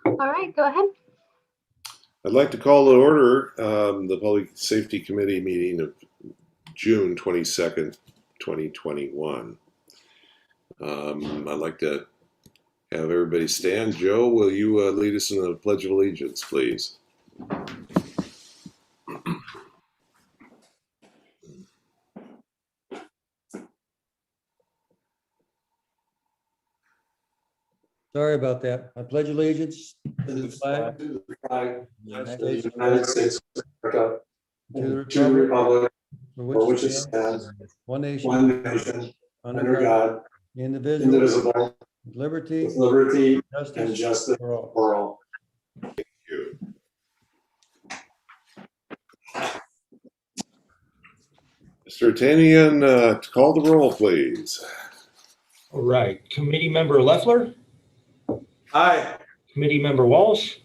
All right, go ahead. I'd like to call to order the Public Safety Committee meeting of June 22nd, 2021. I'd like to have everybody stand. Joe, will you lead us in the Pledge of Allegiance, please? Sorry about that. I pledge allegiance to the flag of of the United States of America, to and to the republic for for which which it stands, one nation, one nation, under God, indivisible, indivisible, with liberty, with liberty justice, and justice for all. for all. Thank you. Mr. Tanian, to call the roll, please. All right, Committee Member Leffler, Aye. Committee Member Walsh,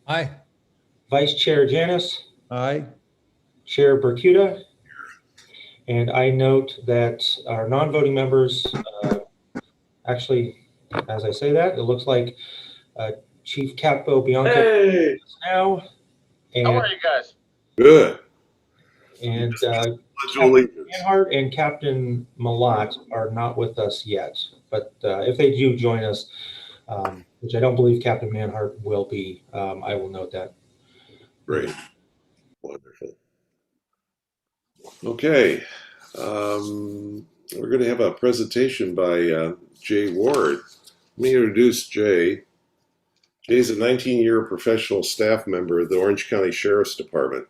Aye. Vice Chair Janis, Aye. Chair Bercuda, and I note that our non-voting members, actually, as I say that, it looks like Chief Capo Bianco Hey. is now. And, How are you guys? Good. and Pledge of Captain Allegiance. Manhart and Captain Malat are not with us yet, but if they do join us, which I don't believe Captain Manhart will be, I will note that. Great. Wonderful. Okay. We're going to have a presentation by Jay Ward. Let me introduce Jay. Jay's a 19-year professional staff member of the Orange County Sheriff's Department.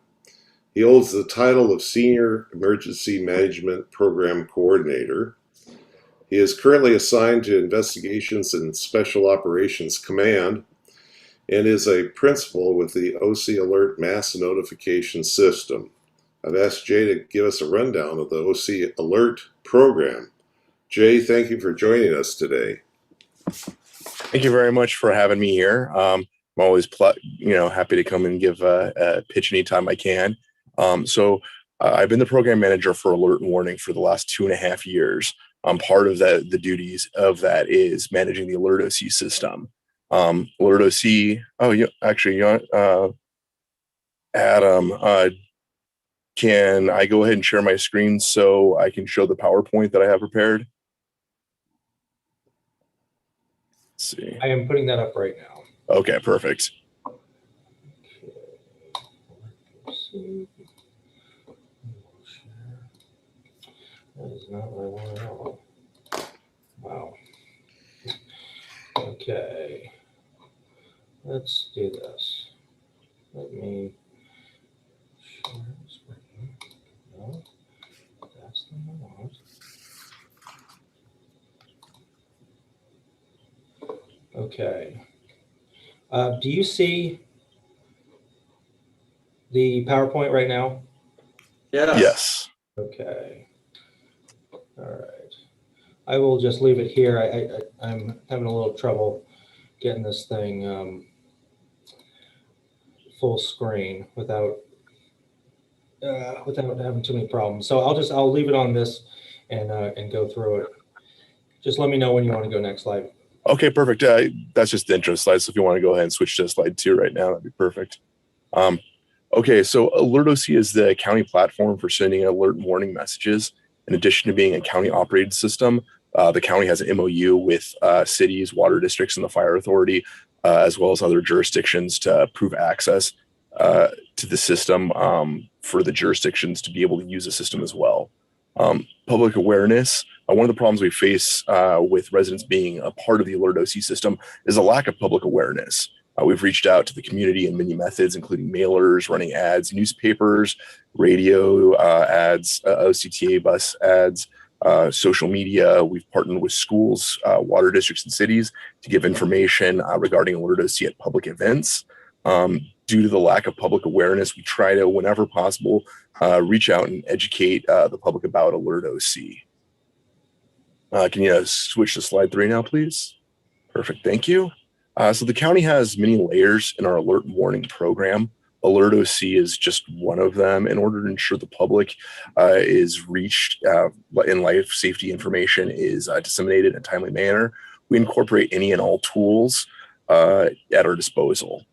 He holds the title of Senior Emergency Management Program Coordinator. He is currently assigned to Investigations and Special Operations Command and is a principal with the OC Alert Mass Notification System. I've asked Jay to give us a rundown of the OC Alert program. Jay, thank you for joining us today. Thank you very much for having me here. I'm always happy to come and give a pitch anytime I can. I've been the program manager for Alert and Warning for the last 2.5 years. Part of the duties of that is managing the Alert OC system. Alert OC, Adam, can I go ahead and share my screen so I can show the PowerPoint that I have prepared? Let's see. I am putting that up right now. Okay, perfect. That is not what I want at all. Wow. Okay. Let's do this. Let me share the screen. No, that's the one I want. Okay. Do you see the PowerPoint right now? Yes. Okay. All right. I will just leave it here. I'm having a little trouble getting this thing full screen without having too many problems. So I'll leave it on this and go through it. Just let me know when you want to go next slide. Okay, perfect. That's just the intro slide. So if you want to go ahead and switch to slide 2 right now, that'd be perfect. Okay, so Alert OC is the county platform for sending alert and warning messages. In addition to being a county operated system, the county has an MOU with cities, water districts, and the fire authority, as well as other jurisdictions to approve access to the system for the jurisdictions to be able to use the system as well. Public awareness. One of the problems we face with residents being a part of the Alert OC system is a lack of public awareness. We've reached out to the community in many methods, including mailers, running ads, newspapers, radio ads, OCTA bus ads, social media. We've partnered with schools, water districts, and cities to give information regarding Alert OC at public events. Due to the lack of public awareness, we try to, whenever possible, reach out and educate the public about Alert OC. Can you switch to slide 3 now, please? Perfect, thank you. So the county has many layers in our alert and warning program. Alert OC is just one of them. In order to ensure the public is reached and life safety information is disseminated in a timely manner, we incorporate any and all tools at our disposal.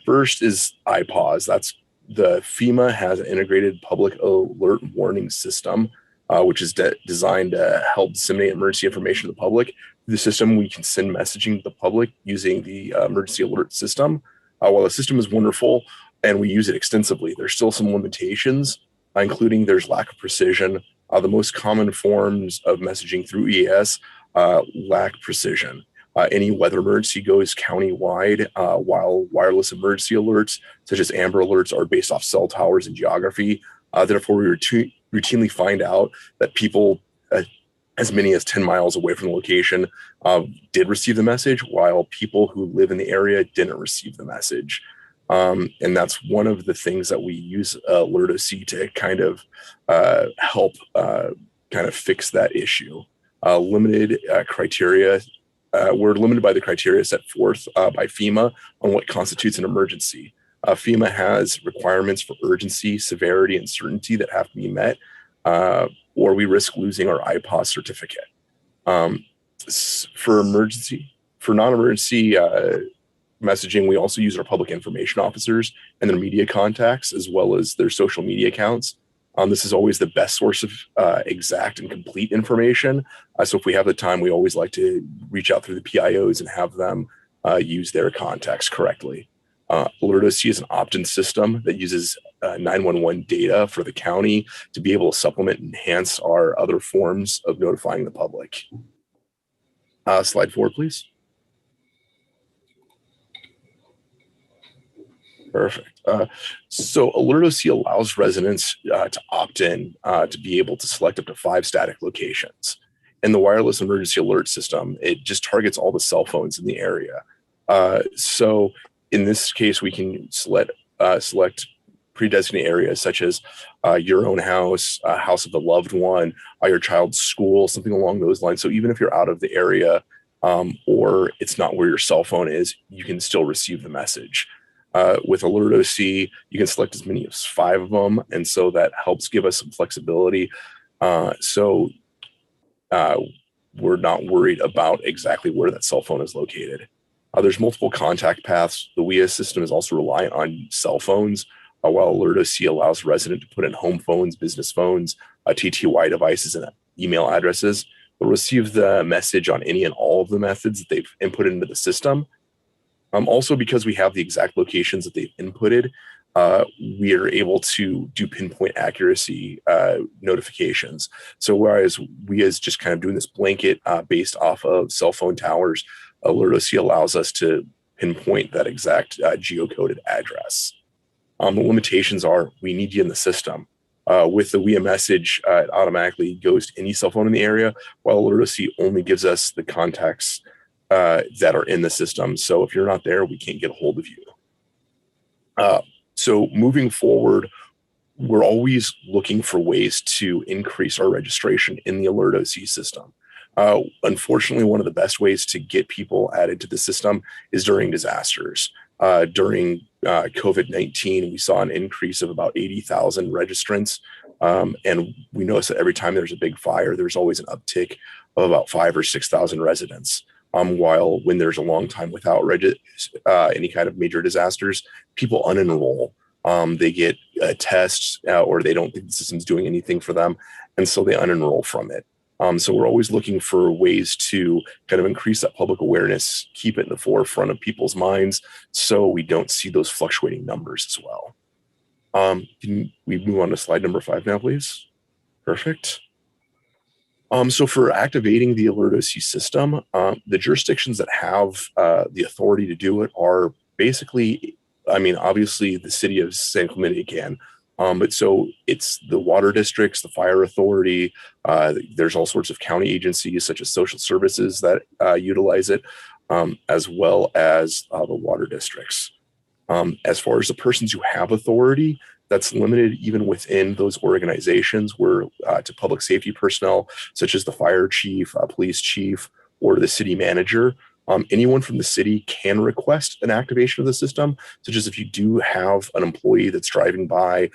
First is IPAWS. That's the FEMA has an integrated public alert warning system, which is designed to help disseminate emergency information to the public. Through the system, we can send messaging to the public using the emergency alert system. While the system is wonderful and we use it extensively, there's still some limitations, including there's lack of precision. The most common forms of messaging through EAS lack precision. Any weather emergency goes countywide, while wireless emergency alerts, such as Amber Alerts, are based off cell towers and geography. Therefore, we routinely find out that people as many as 10 miles away from the location did receive the message, while people who live in the area didn't receive the message. And that's one of the things that we use AlertOC to kind of help kind of fix that issue. Limited criteria. We're limited by the criteria set forth by FEMA on what constitutes an emergency. FEMA has requirements for urgency, severity, and certainty that have to be met, or we risk losing our IPAWS certificate. For non-emergency messaging, we also use our public information officers and their media contacts, as well as their social media accounts. This is always the best source of exact and complete information. So if we have the time, we always like to reach out through the PIOs and have them use their contacts correctly. AlertOC is an opt-in system that uses 911 data for the county to be able to supplement and enhance our other forms of notifying the public. Slide 4, please. Perfect. So AlertOC allows residents to opt in to be able to select up to 5 static locations. In the wireless emergency alert system, it just targets all the cell phones in the area. So in this case, we can select pre-designated areas such as your own house, house of a loved one, your child's school, something along those lines. So even if you're out of the area or it's not where your cell phone is, you can still receive the message. With AlertOC, you can select as many as 5 of them, and so that helps give us some flexibility. So we're not worried about exactly where that cell phone is located. There's multiple contact paths. The WIA system is also reliant on cell phones, while AlertOC allows residents to put in home phones, business phones, TTY devices, and email addresses. They'll receive the message on any and all of the methods that they've inputted into the system. Also, because we have the exact locations that they've inputted, we are able to do pinpoint accuracy notifications. So whereas we is just kind of doing this blanket based off of cell phone towers, AlertOC allows us to pinpoint that exact geocoded address. The limitations are we need you in the system. With the WIA message, it automatically goes to any cell phone in the area, while AlertOC only gives us the contacts that are in the system. So if you're not there, we can't get a hold of you. So moving forward, we're always looking for ways to increase our registration in the AlertOC system. Unfortunately, one of the best ways to get people added to the system is during disasters. During COVID-19, we saw an increase of about 80,000 registrants. And we notice that every time there's a big fire, there's always an uptick of about 5,000 or 6,000 residents. While when there's a long time without any kind of major disasters, people unenroll. They get tests or they don't think the system's doing anything for them, and so they unenroll from it. So we're always looking for ways to kind of increase that public awareness, keep it in the forefront of people's minds so we don't see those fluctuating numbers as well. Can we move on to slide number 5 now, please? Perfect. So for activating the AlertOC system, the jurisdictions that have the authority to do it are basically, I mean, obviously the city of San Clemente can, but so it's the water districts, the fire authority, there's all sorts of county agencies such as social services that utilize it, as well as the water districts. As far as the persons who have authority, that's limited even within those organizations where to public safety personnel, such as the fire chief, police chief, or the city manager. Anyone from the city can request an activation of the system, such as if you do have an employee that's driving by,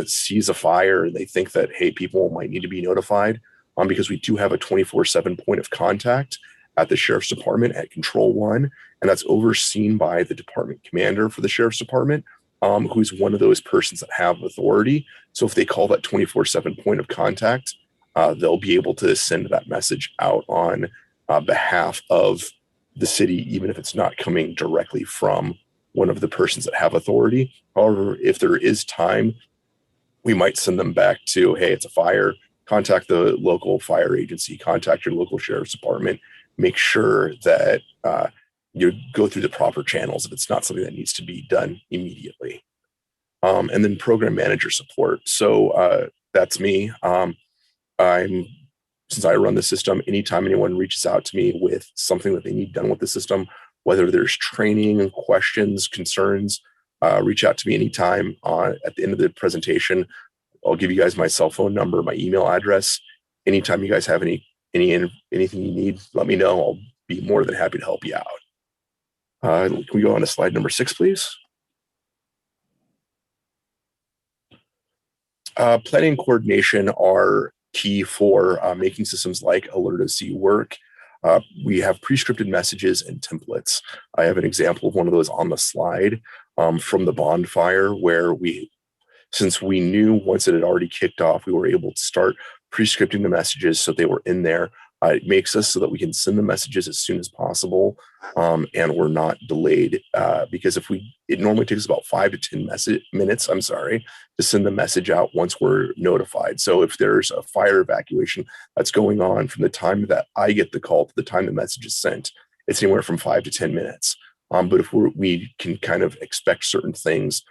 sees a fire, and they think that, hey, people might need to be notified, because we do have a 24/7 point of contact at the Sheriff's Department at Control 1, and that's overseen by the department commander for the Sheriff's Department, who's one of those persons that have authority. So if they call that 24/7 point of contact, they'll be able to send that message out on behalf of the city, even if it's not coming directly from one of the persons that have authority. However, if there is time, we might send them back to, hey, it's a fire, contact the local fire agency, contact your local sheriff's department, make sure that you go through the proper channels if it's not something that needs to be done immediately. And then program manager support. So that's me. Since I run the system, anytime anyone reaches out to me with something that they need done with the system, whether there's training, questions, concerns, reach out to me anytime. At the end of the presentation, I'll give you guys my cell phone number, my email address. Anytime you guys have anything you need, let me know. I'll be more than happy to help you out. Can we go on to slide number 6, please? Planning and coordination are key for making systems like AlertOC work. We have pre-scripted messages and templates. I have an example of one of those on the slide from the bonfire, where since we knew once it had already kicked off, we were able to start pre-scripting the messages so they were in there. It makes us so that we can send the messages as soon as possible, and we're not delayed, because it normally takes about 5 to 10 minutes, to send the message out once we're notified. So if there's a fire evacuation that's going on from the time that I get the call to the time the message is sent, it's anywhere from 5 to 10 minutes. But if we can kind of expect certain things,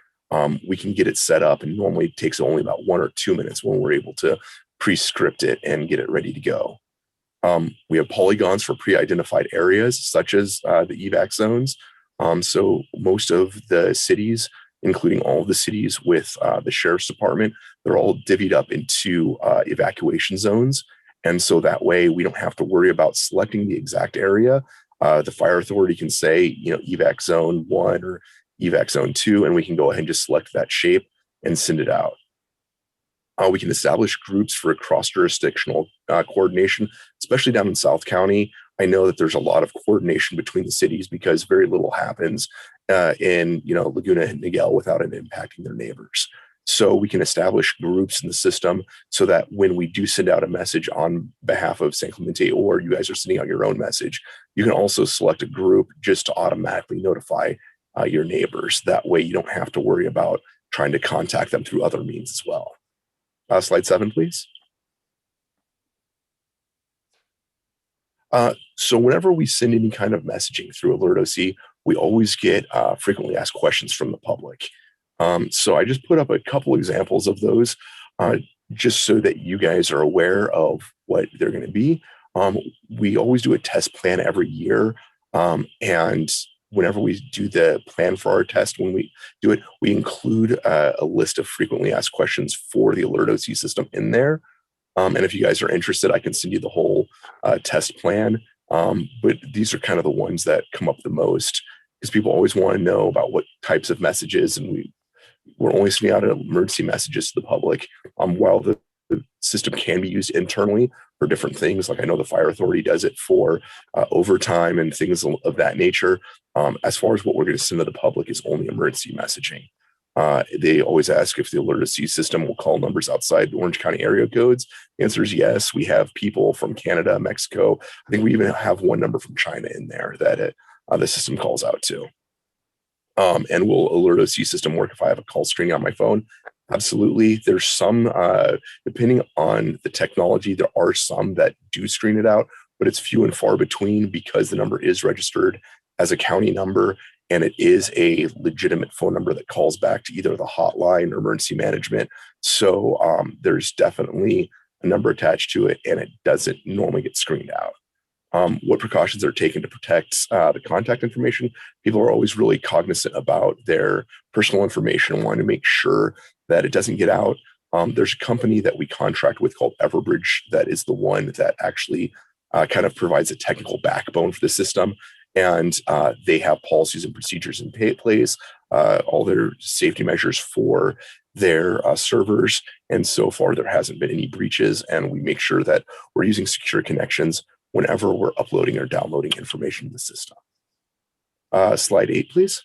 we can get it set up, and normally it takes only about 1 or 2 minutes when we're able to pre-script it and get it ready to go. We have polygons for pre-identified areas, such as the evac zones. So most of the cities, including all of the cities with the Sheriff's Department, they're all divvied up into evacuation zones. And so that way we don't have to worry about selecting the exact area. The fire authority can say, evac zone 1 or evac zone 2, and we can go ahead and just select that shape and send it out. We can establish groups for cross-jurisdictional coordination, especially down in South County. I know that there's a lot of coordination between the cities because very little happens in Laguna and Niguel without it impacting their neighbors. So we can establish groups in the system so that when we do send out a message on behalf of San Clemente, or you guys are sending out your own message, you can also select a group just to automatically notify your neighbors. That way you don't have to worry about trying to contact them through other means as well. Slide 7, please. So whenever we send any kind of messaging through AlertOC, we always get frequently asked questions from the public. So I just put up a couple examples of those just so that you guys are aware of what they're going to be. We always do a test plan every year. And whenever we do the plan for our test, when we do it, we include a list of frequently asked questions for the AlertOC system in there. And if you guys are interested, I can send you the whole test plan. But these are kind of the ones that come up the most because people always want to know about what types of messages, and we're only sending out emergency messages to the public. While the system can be used internally for different things, like I know the fire authority does it for overtime and things of that nature. As far as what we're going to send to the public is only emergency messaging. They always ask if the AlertOC system will call numbers outside the Orange County area codes. The answer is yes. We have people from Canada, Mexico. I think we even have one number from China in there that the system calls out to. And will AlertOC system work if I have a call screening on my phone? Absolutely. There's some, depending on the technology, there are some that do screen it out, but it's few and far between because the number is registered as a county number, and it is a legitimate phone number that calls back to either the hotline or emergency management. So there's definitely a number attached to it, and it doesn't normally get screened out. What precautions are taken to protect the contact information? People are always really cognizant about their personal information and want to make sure that it doesn't get out. There's a company that we contract with called Everbridge that is the one that actually kind of provides a technical backbone for the system. And they have policies and procedures in place, all their safety measures for their servers. And so far, there hasn't been any breaches. And we make sure that we're using secure connections whenever we're uploading or downloading information to the system. Slide 8, please.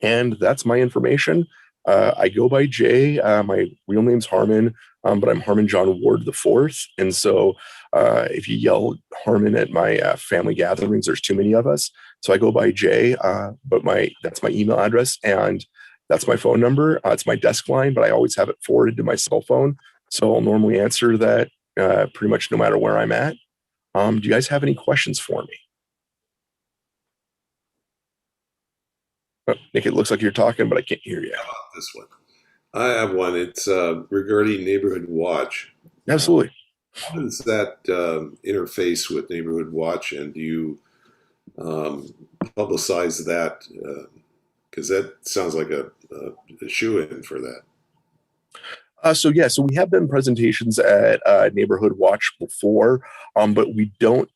And that's my information. I go by Jay. My real name's Harmon, but I'm Harmon John Ward IV. And so if you yell Harmon at my family gatherings, there's too many of us. So I go by Jay, but that's my email address and that's my phone number. It's my desk line, but I always have it forwarded to my cell phone. So I'll normally answer that pretty much no matter where I'm at. Do you guys have any questions for me? Oh, Nick, it looks like you're talking, but I can't hear you. This one. I have one. It's regarding Neighborhood Watch. Absolutely. How does that interface with Neighborhood Watch, and do you publicize that? Because that sounds like a shoe-in for that. So we have done presentations at Neighborhood Watch before, but we don't,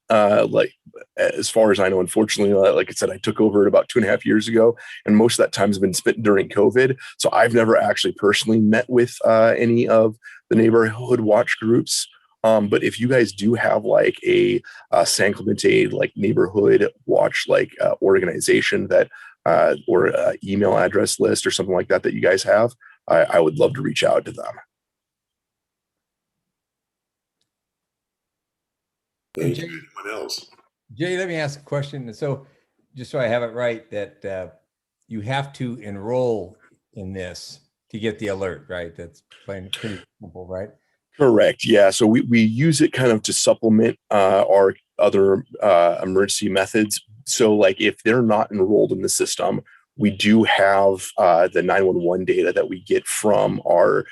as far as I know, unfortunately, like I said, I took over it about 2.5 years ago, and most of that time has been spent during COVID. So I've never actually personally met with any of the Neighborhood Watch groups. But if you guys do have like a San Clemente Neighborhood Watch organization that or email address list or something like that you guys have, I would love to reach out to them. Thank you. Anyone else? Jay, let me ask a question. So just so I have it right, that you have to enroll in this to get the alert, right? That's pretty simple, right? Correct. Yeah. So we use it kind of to supplement our other emergency methods. So like if they're not enrolled in the system, we do have the 911 data that we get from our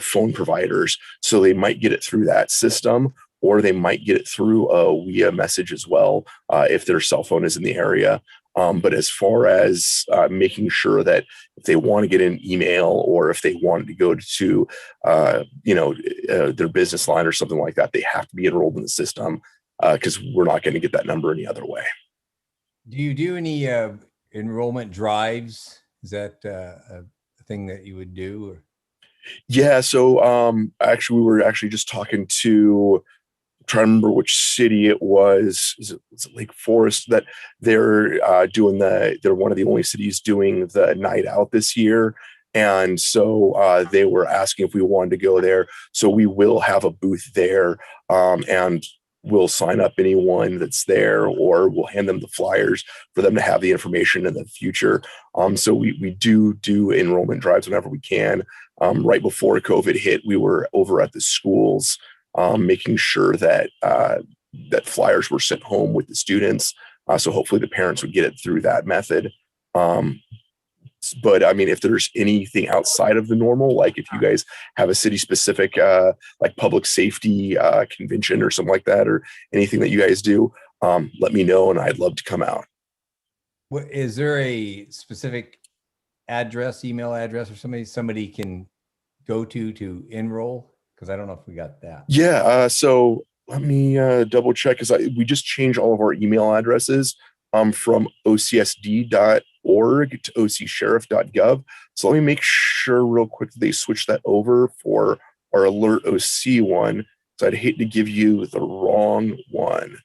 phone providers. So they might get it through that system, or they might get it through a WIA message as well if their cell phone is in the area. But as far as making sure that if they want to get an email or if they want to go to their business line or something like that, they have to be enrolled in the system because we're not going to get that number any other way. Do you do any enrollment drives? Is that a thing that you would do? Or? Yeah. So actually, we were actually just talking to, I'm trying to remember which city it was. Was it Lake Forest? That they're they're one of the only cities doing the night out this year. And so they were asking if we wanted to go there. So we will have a booth there, and we'll sign up anyone that's there, or we'll hand them the flyers for them to have the information in the future. So we do enrollment drives whenever we can. Right before COVID hit, we were over at the schools, making sure that that flyers were sent home with the students. So hopefully the parents would get it through that method. But I mean, if there's anything outside of the normal, like if you guys have a city specific, like public safety convention or something like that, or anything that you guys do, let me know and I'd love to come out. Is there a specific address, email address, or somebody can go to enroll? Because I don't know if we got that. Yeah. So let me double check, because we just changed all of our email addresses from ocsd.org to ocsheriff.gov. So let me make sure real quick that they switch that over for our Alert OC one. So I'd hate to give you the wrong one.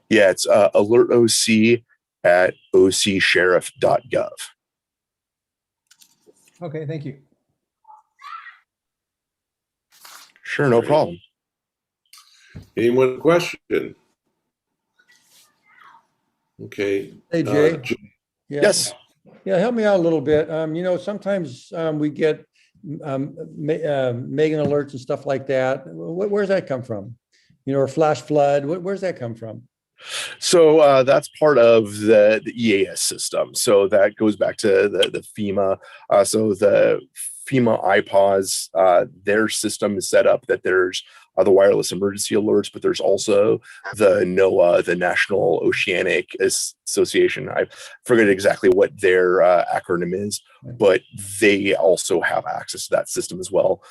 Yeah, it's alertoc at ocsheriff.gov. Okay, thank you. Sure, no problem. Anyone question? Okay. Hey, Jay. Yeah. Yes. Yeah, help me out a little bit. Sometimes we get Megan alerts and stuff like that. Where's that come from? Or flash flood. Where's that come from? So that's part of the EAS system. So that goes back to the FEMA. So the FEMA iPause, their system is set up that there's the wireless emergency alerts, but there's also the NOAA, the National Oceanic Association. I forget exactly what their acronym is, but they also have access to that system as well.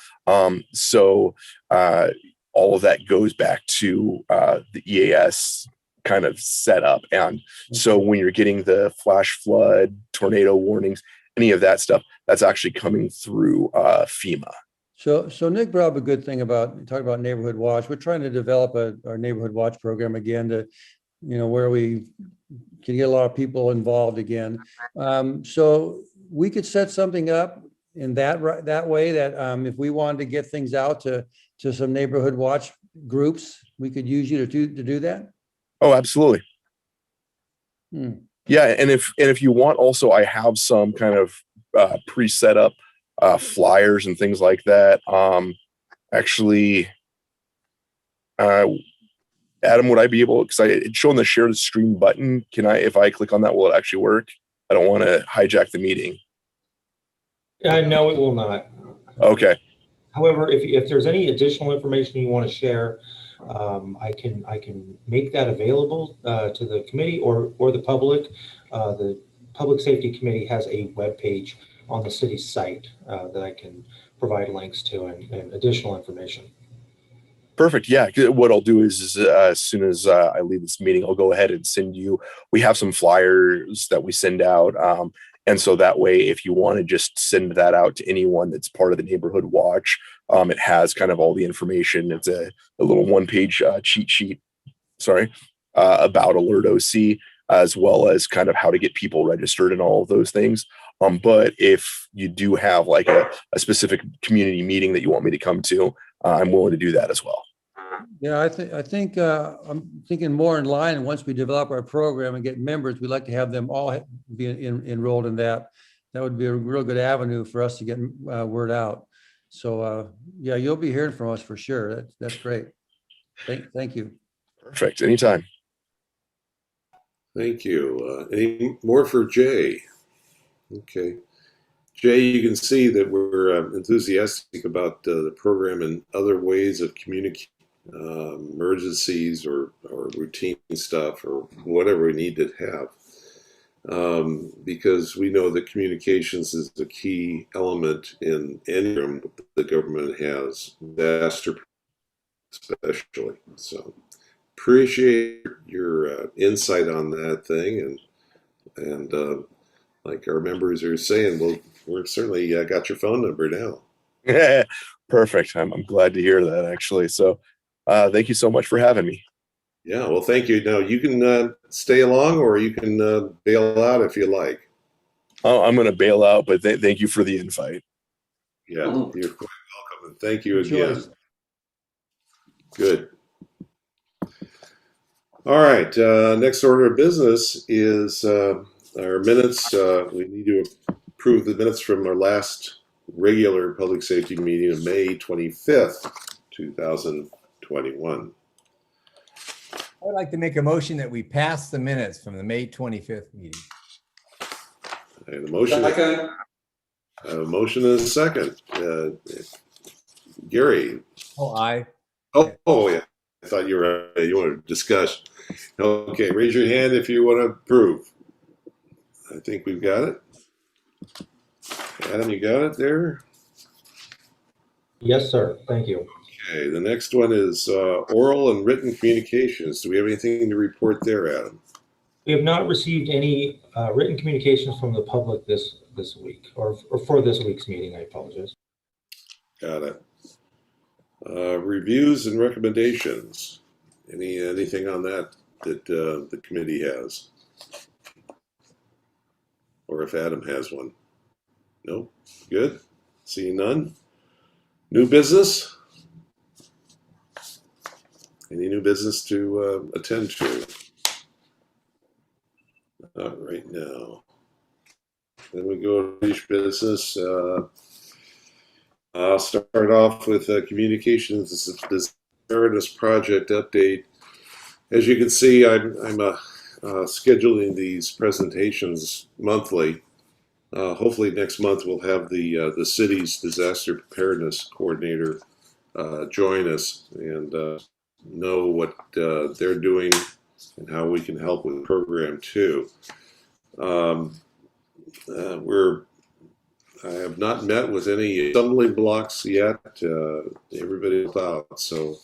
So all of that goes back to the EAS kind of setup. And so when you're getting the flash flood, tornado warnings, any of that stuff, that's actually coming through FEMA. So Nick brought up a good thing about talking about neighborhood watch. We're trying to develop our neighborhood watch program again to, where we can get a lot of people involved again. So we could set something up in that way that if we wanted to get things out to some neighborhood watch groups, we could use you to do that. Oh, absolutely. Yeah, and if you want, also I have some kind of pre-set up flyers and things like that. Actually, Adam, would I be able? Because it's showing the share the screen button. Can I, if I click on that, will it actually work? I don't want to hijack the meeting. No, it will not. Okay. However, if there's any additional information you want to share, I can make that available to the committee or the public. The Public Safety Committee has a web page on the city's site that I can provide links to and additional information. Perfect. Yeah. What I'll do is as soon as I leave this meeting, I'll go ahead and send you. We have some flyers that we send out. And so that way, if you want to just send that out to anyone that's part of the neighborhood watch, it has kind of all the information. It's a little one-page cheat sheet, about Alert OC, as well as kind of how to get people registered and all of those things. But if you do have like a specific community meeting that you want me to come to, I'm willing to do that as well. Yeah, I think I'm thinking more in line. And once we develop our program and get members, we'd like to have them all be enrolled in that. That would be a real good avenue for us to get word out. So yeah, you'll be hearing from us for sure. That's great. Thank you. Perfect. Anytime. Thank you. Any more for Jay? Okay. Jay, you can see that we're enthusiastic about the program and other ways of communicating emergencies or routine stuff or whatever we need to have. Because we know that communications is a key element in any room the government has, disaster especially. So appreciate your insight on that thing, and like our members are saying, well, we're certainly got your phone number now. Perfect. I'm glad to hear that, actually. So thank you so much for having me. Yeah, well, thank you. Now, you can stay along or you can bail out if you like. Oh, I'm going to bail out, but thank you for the invite. Yeah, you're quite welcome. And thank you again. Choice. Good. All right. Next order of business is our minutes. We need to approve the minutes from our last regular public safety meeting of May 25th, 2021. I would like to make a motion that we pass the minutes from the May 25th meeting. I have a motion. Second. I have a motion and a second. Gary. Oh, aye. Oh, yeah. I thought you wanted to discuss. Okay, raise your hand if you want to approve. I think we've got it. Adam, you got it there? Yes, sir. Thank you. Okay, the next one is oral and written communications. Do we have anything to report there, Adam? We have not received any written communications from the public this week or for this week's meeting. I apologize. Got it. Reviews and recommendations. Anything on that the committee has? Or if Adam has one. No? Good. Seeing none. New business? Any new business to attend to? Not right now. Then we go to each business. I'll start off with communications preparedness project update. As you can see, I'm scheduling these presentations monthly, Hopefully next month we'll have the city's disaster preparedness coordinator join us and know what they're doing and how we can help with the program too. I have not met with any stumbling blocks yet. Everybody's out, so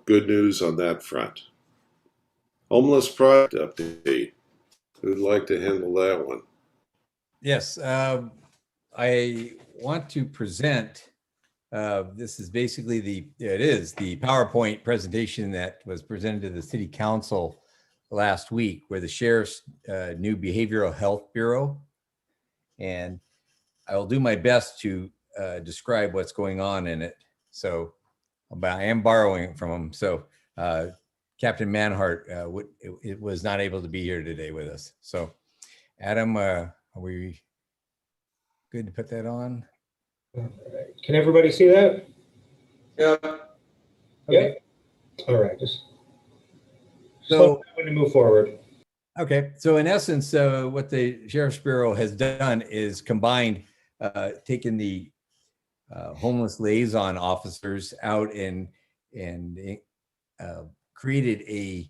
good news on that front. Homeless product update. Who'd like to handle that one? Yes, I want to present, this is basically the PowerPoint presentation that was presented to the City Council last week, where the sheriff's new Behavioral Health Bureau. And I will do my best to describe what's going on in it. So, but I am borrowing it from him. So Captain Manhart it was not able to be here today with us. So Adam, are we good to put that on? Can everybody see that? Yeah. Okay. All right. Just So when to move forward. okay, so in essence, what the Sheriff's Bureau has done is combined, taken the homeless liaison officers out and created a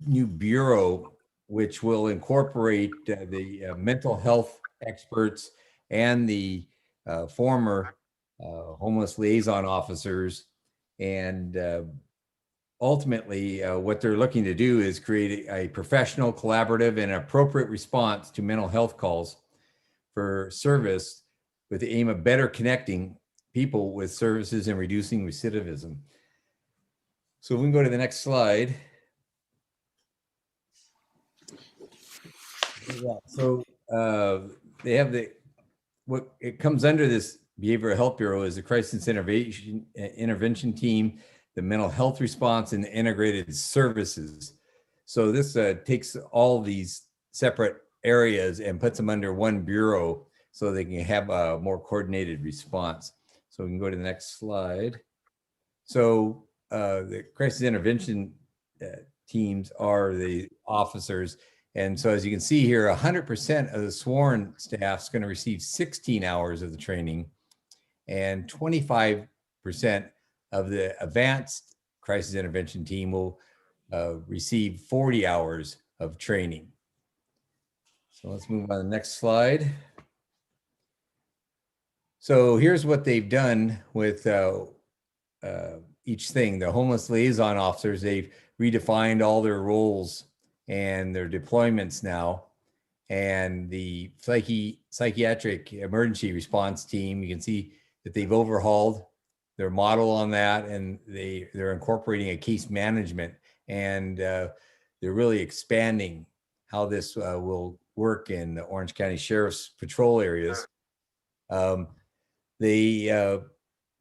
new bureau which will incorporate the mental health experts and the former homeless liaison officers. And ultimately, what they're looking to do is create a professional, collaborative, and appropriate response to mental health calls for service with the aim of better connecting people with services and reducing recidivism. So we can go to the next slide. Yeah, so they have what it comes under this Behavioral Health Bureau is the Crisis Intervention Team, the Mental Health Response, and the Integrated Services. So this takes all these separate areas and puts them under one bureau so they can have a more coordinated response. So we can go to the next slide. So the crisis intervention teams are the officers. And so as you can see here, 100% of the sworn staff is going to receive 16 hours of the training, and 25% of the advanced crisis intervention team will receive 40 hours of training. So let's move on to the next slide. So here's what they've done with each thing. The homeless liaison officers, they've redefined all their roles and their deployments now. And the psychiatric emergency response team, you can see that they've overhauled their model on that, and they're incorporating a case management, and they're really expanding how this will work in the Orange County Sheriff's patrol areas. They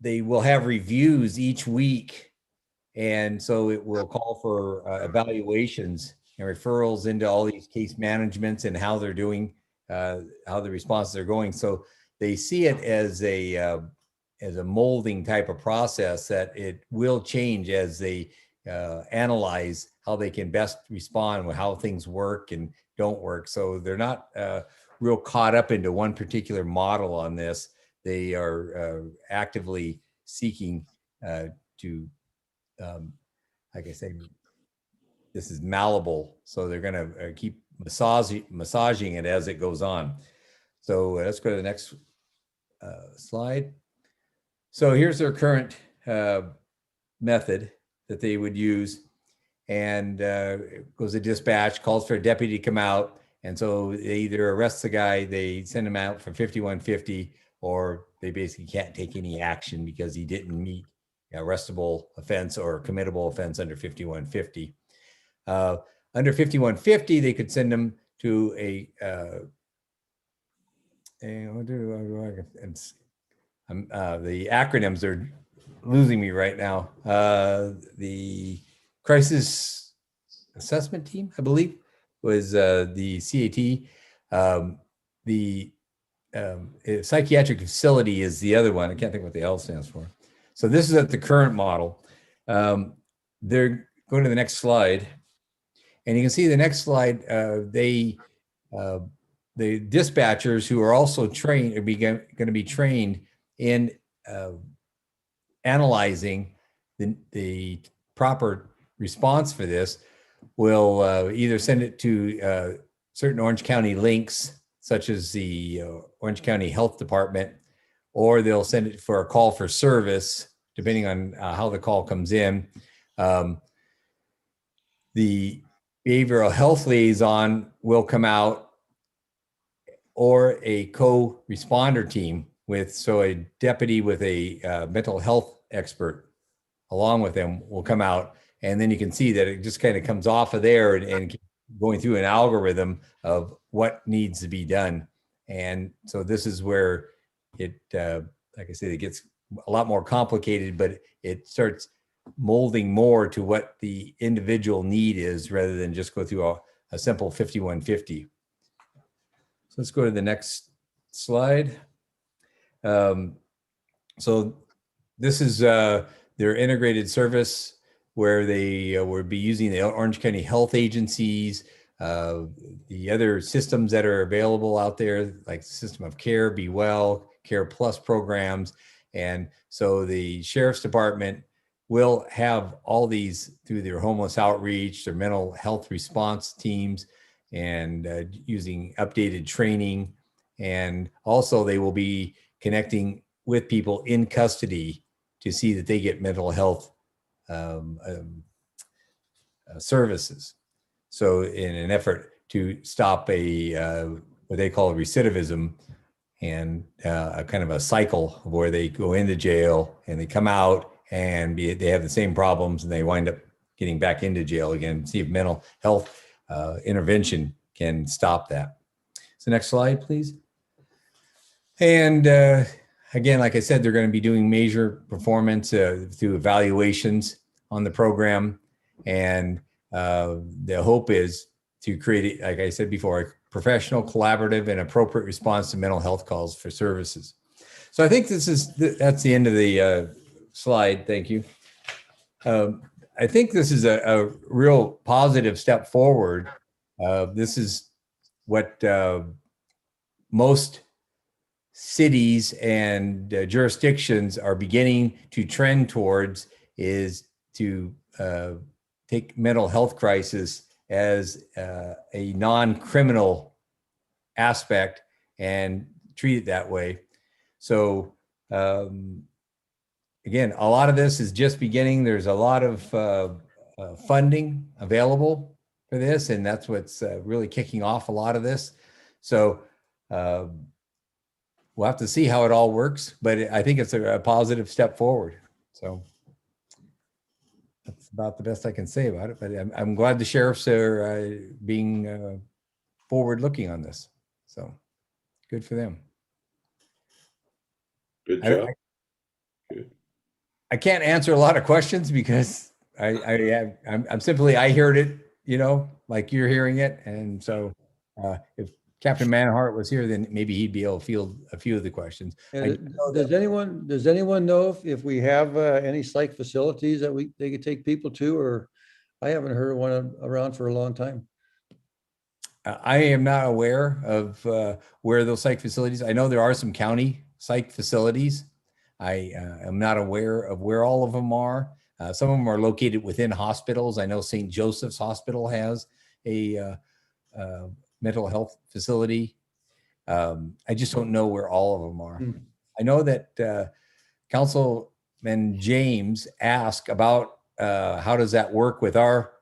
will have reviews each week, and so it will call for evaluations and referrals into all these case managements and how they're doing, how the responses are going. So they see it as a molding type of process that it will change as they analyze how they can best respond with how things work and don't work. So they're not real caught up into one particular model on this. They are actively seeking to, like I say, this is malleable. So they're going to keep massaging it as it goes on. So let's go to the next slide. So here's their current method that they would use. And it goes to dispatch, calls for a deputy to come out. And so they either arrest the guy, they send him out for 5150, or they basically can't take any action because he didn't meet arrestable offense or committable offense under 5150. Under 5150, they could send them to the acronyms are losing me right now. The crisis assessment team, I believe, was the CAT. The psychiatric facility is the other one. I can't think what the L stands for. So this is at the current model. They're going to the next slide. And you can see the next slide, they the dispatchers who are also trained are going to be trained in analyzing the proper response for this will either send it to certain Orange County links, such as the Orange County Health Department, or they'll send it for a call for service, depending on how the call comes in. The behavioral health liaison will come out, or a co-responder team so a deputy with a mental health expert along with them will come out, and then you can see that it just kind of comes off of there and going through an algorithm of what needs to be done. And so this is where it, like I said, it gets a lot more complicated, but it starts molding more to what the individual need is rather than just go through a simple 5150. So let's go to the next slide. So this is their integrated service where they will be using the Orange County Health Agencies, the other systems that are available out there, like the System of Care, Be Well, Care Plus programs. And so the Sheriff's Department will have all these through their homeless outreach, their mental health response teams, and using updated training. And also they will be connecting with people in custody to see that they get mental health services. So in an effort to stop what they call recidivism, and a kind of a cycle where they go into jail and they come out and they have the same problems and they wind up getting back into jail again. See if mental health intervention can stop that. So next slide, please. And again, like I said, they're going to be doing major performance through evaluations on the program. And the hope is to create, like I said before, a professional, collaborative, and appropriate response to mental health calls for services. So I think that's the end of the slide. Thank you. I think this is a real positive step forward. This is what most cities and jurisdictions are beginning to trend towards, is to take mental health crisis as a non-criminal aspect and treat it that way. So again, a lot of this is just beginning. There's a lot of funding available for this, and that's what's really kicking off a lot of this. So we'll have to see how it all works, but I think it's a positive step forward. So that's about the best I can say about it, but I'm glad the sheriffs are being forward-looking on this. So good for them. Good job. I can't answer a lot of questions because I'm simply, I heard it, like you're hearing it. And so if Captain Manhart was here, then maybe he'd be able to field a few of the questions. Does anyone know if we have any psych facilities that they could take people to, or I haven't heard of one around for a long time. I am not aware of where those psych facilities. I know there are some county psych facilities. I am not aware of where all of them are. Some of them are located within hospitals. I know St. Joseph's Hospital has a mental health facility. I just don't know where all of them are. I know that Councilman James asked about how does that work with our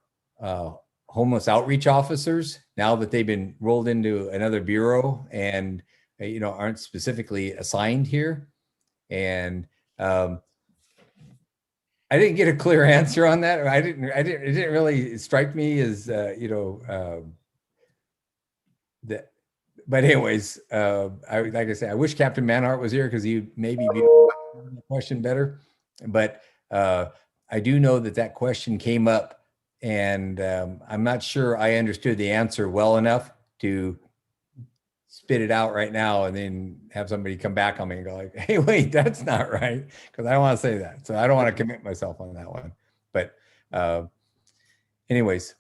homeless outreach officers now that they've been rolled into another bureau and aren't specifically assigned here. And I didn't get a clear answer on that. It didn't really strike me as that. But anyways, like I said, I wish Captain Manhart was here because he maybe be the question better. But I do know that question came up, and I'm not sure I understood the answer well enough to spit it out right now and then have somebody come back on me and go like, hey, wait, that's not right. Because I don't want to say that. So I don't want to commit myself on that one. But anyways,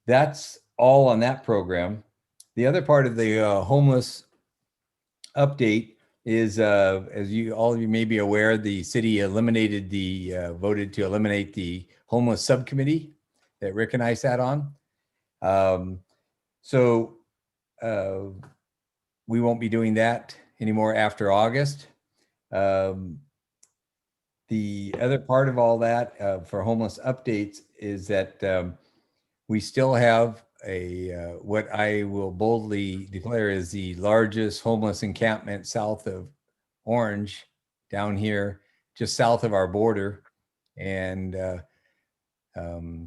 that's all on that program. The other part of the homeless update is, as all of you may be aware, the city voted to eliminate the homeless subcommittee that Rick and I sat on. So we won't be doing that anymore after August. The other part of all that for homeless updates is that we still have what I will boldly declare is the largest homeless encampment south of Orange, down here, just south of our border. And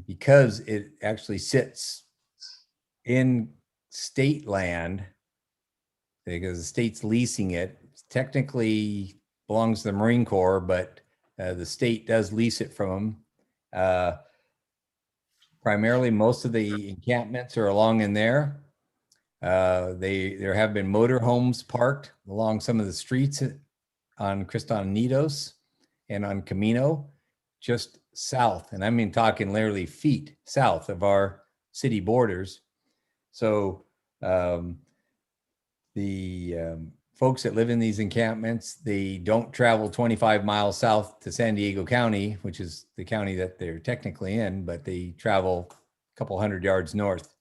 because it actually sits in state land, because the state's leasing it, technically belongs to the Marine Corps, but the state does lease it from them. Primarily, most of the encampments are along in there. There have been motorhomes parked along some of the streets on Cristonitos and on Camino, just south, and I mean talking literally feet south of our city borders. So the folks that live in these encampments, they don't travel 25 miles south to San Diego County, which is the county that they're technically in, but they travel a couple hundred yards north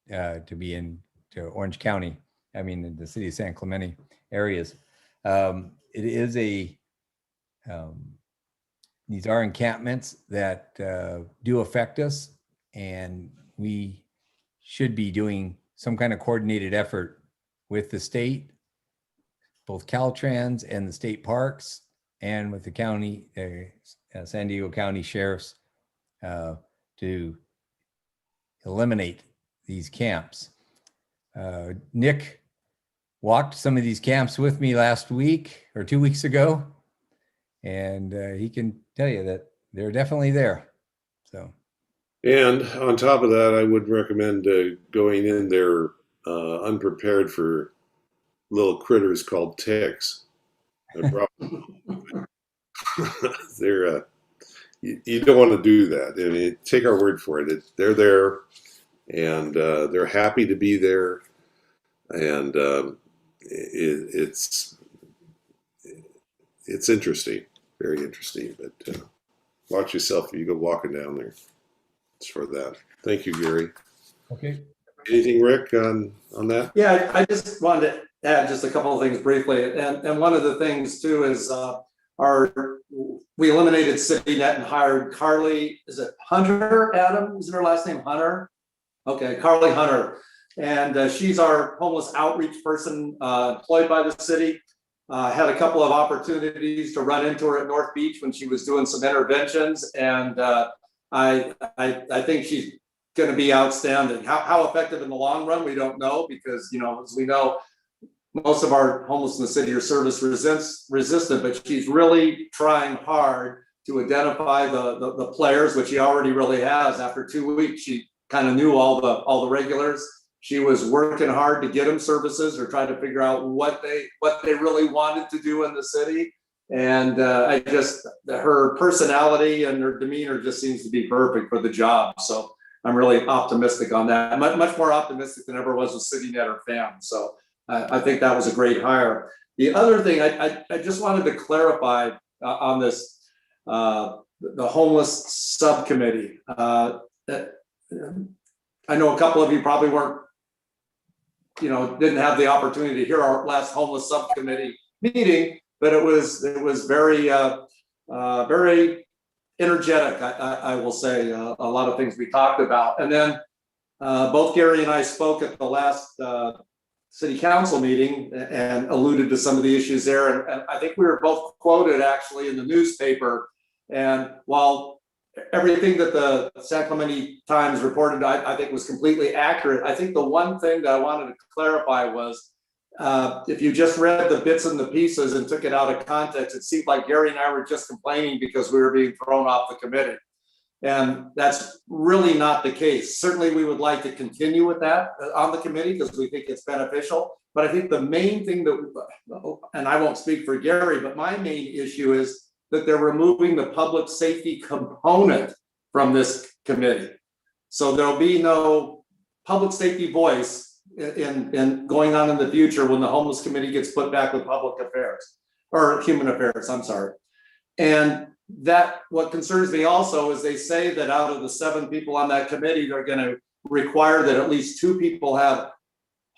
to be to Orange County. I mean, in the city of San Clemente areas. It is these are encampments that do affect us, and we should be doing some kind of coordinated effort with the state, both Caltrans and the state parks, and with the county, San Diego County sheriffs, to eliminate these camps. Nick walked some of these camps with me last week or 2 weeks ago, and he can tell you that they're definitely there. So, And on top of that, I would recommend going in there unprepared for little critters called ticks. They're you don't want to do that. I mean, take our word for it. They're there, and they're happy to be there, and it's interesting, very interesting. But watch yourself if you go walking down there. It's for that. Thank you, Gary. okay. Anything, Rick, on that? Yeah, I just wanted to add just a couple of things briefly. And one of the things too is we eliminated CityNet and hired Carly, is it Hunter, Adam? Isn't her last name Hunter? Okay, Carly Hunter. And she's our homeless outreach person employed by the city. Had a couple of opportunities to run into her at North Beach when she was doing some interventions. And I think she's going to be outstanding. How effective in the long run, we don't know, because, you know, as we know, most of our homeless in the city are service resistant, but she's really trying hard to identify the players, which she already really has. After 2 weeks, she kind of knew all the regulars. She was working hard to get them services or trying to figure out what they really wanted to do in the city. And her personality and her demeanor just seems to be perfect for the job. So I'm really optimistic on that. I'm much more optimistic than ever was with CityNet or FAM. So I think that was a great hire. The other thing I just wanted to clarify on this, the homeless subcommittee. I know a couple of you probably didn't have the opportunity to hear our last homeless subcommittee meeting, but it was very, very energetic. I will say a lot of things we talked about. And then both Gary and I spoke at the last city council meeting and alluded to some of the issues there. And I think we were both quoted actually in the newspaper. And while everything that the San Clemente Times reported, I think was completely accurate, I think the one thing that I wanted to clarify was, if you just read the bits and the pieces and took it out of context, it seemed like Gary and I were just complaining because we were being thrown off the committee. And that's really not the case. Certainly we would like to continue with that on the committee because we think it's beneficial. But I think the main thing and I won't speak for Gary, but my main issue is that they're removing the public safety component from this committee. So there'll be no public safety voice in going on in the future when the homeless committee gets put back with public affairs or human affairs, I'm sorry. And that what concerns me also is they say that out of the 7 people on that committee, they're going to require that at least 2 people have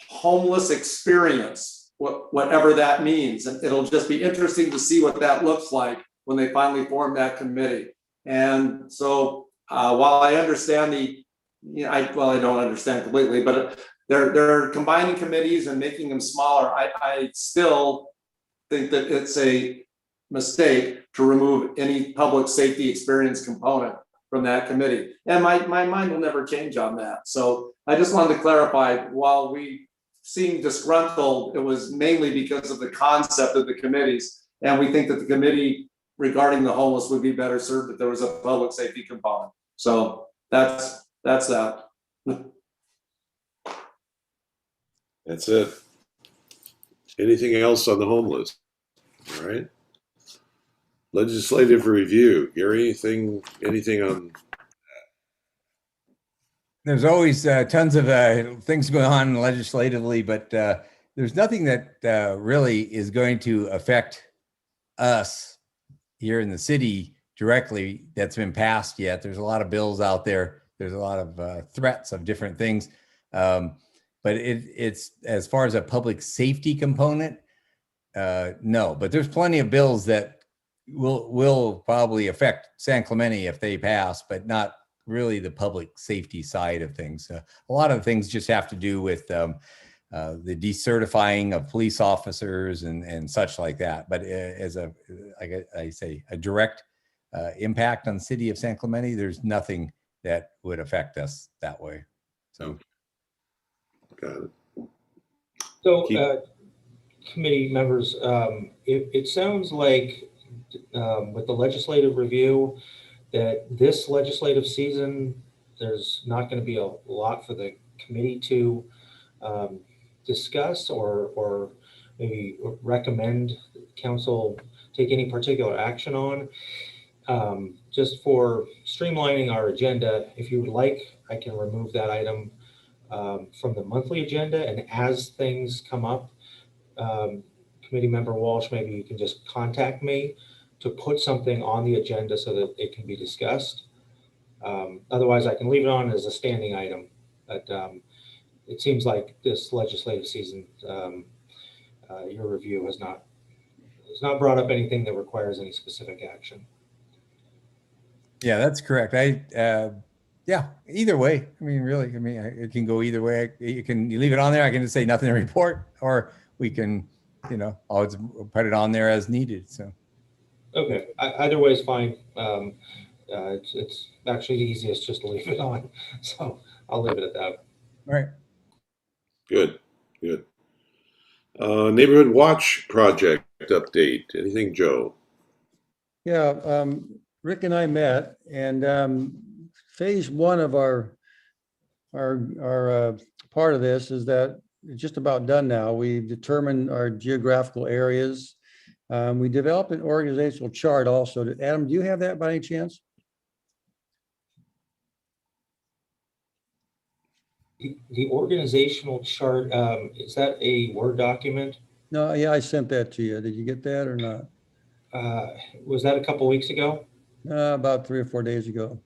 homeless experience, whatever that means. And it'll just be interesting to see what that looks like when they finally form that committee. And so while I understand I don't understand completely, but they're combining committees and making them smaller. I still think that it's a mistake to remove any public safety experience component from that committee. And my mind will never change on that. So I just wanted to clarify, while we seem disgruntled, it was mainly because of the concept of the committees. And we think that the committee regarding the homeless would be better served if there was a public safety component. So that's that. That's it. Anything else on the homeless? All right. Legislative review. Gary, anything on? There's always tons of things going on legislatively, but there's nothing that really is going to affect us here in the city directly that's been passed yet. There's a lot of bills out there. There's a lot of threats of different things. But it's as far as a public safety component, no. But there's plenty of bills that will probably affect San Clemente if they pass, but not really the public safety side of things. A lot of things just have to do with the decertifying of police officers and such like that. But as I say, a direct impact on the city of San Clemente, there's nothing that would affect us that way. So. Got it. So, committee members, it sounds like with the legislative review that this legislative season, there's not going to be a lot for the committee to discuss or maybe recommend council take any particular action on. Just for streamlining our agenda, if you would like, I can remove that item from the monthly agenda, and as things come up, committee member Walsh, maybe you can just contact me to put something on the agenda so that it can be discussed. Otherwise, I can leave it on as a standing item. But it seems like this legislative season, your review has not brought up anything that requires any specific action. Yeah, that's correct. Yeah, either way. I mean, really, it can go either way. You leave it on there. I can just say nothing to report, or we can, always put it on there as needed. So. Okay, either way is fine. It's actually the easiest just to leave it on. So I'll leave it at that. All right. Good. Neighborhood Watch Project update. Anything, Joe? Yeah, Rick and I met, and phase 1 of our part of this is that it's just about done now. We've determined our geographical areas. We developed an organizational chart also. Adam, do you have that by any chance? The organizational chart, is that a Word document? No, yeah, I sent that to you. Did you get that or not? Was that a couple weeks ago? About 3 or 4 days ago.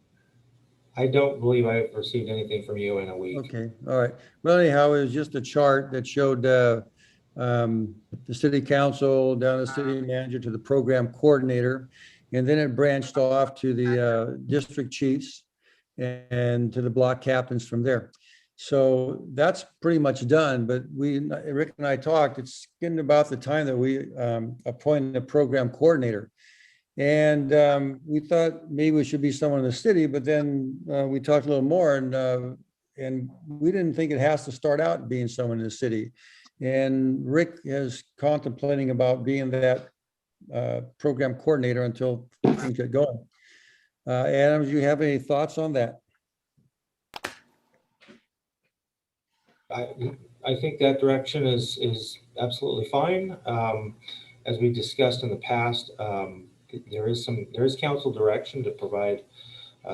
I don't believe I've received anything from you in a week. Okay, all right. Well, anyhow, it was just a chart that showed the city council, down to the city manager, to the program coordinator, and then it branched off to the district chiefs and to the block captains from there. So that's pretty much done, but Rick and I talked, it's getting about the time that we appoint a program coordinator. And we thought maybe it should be someone in the city, but then we talked a little more, and we didn't think it has to start out being someone in the city. And Rick is contemplating about being that program coordinator until things get going. Adam, do you have any thoughts on that? I think that direction is absolutely fine. As we discussed in the past, there is council direction to provide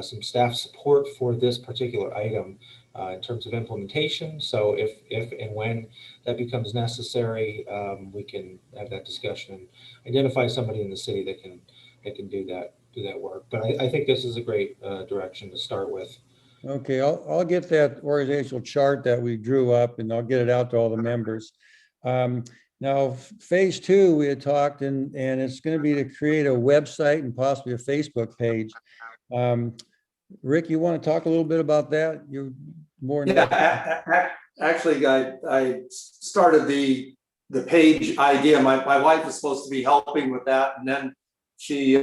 some staff support for this particular item. in terms of implementation. So if and when that becomes necessary, we can have that discussion and identify somebody in the city that can do that work. But I think this is a great direction to start with. Okay, I'll get that organizational chart that we drew up and I'll get it out to all the members. Now, phase 2, we had talked and it's going to be to create a website and possibly a Facebook page. Rick, you want to talk a little bit about that? You're more. Yeah, actually, I started the page idea. My wife was supposed to be helping with that, and then she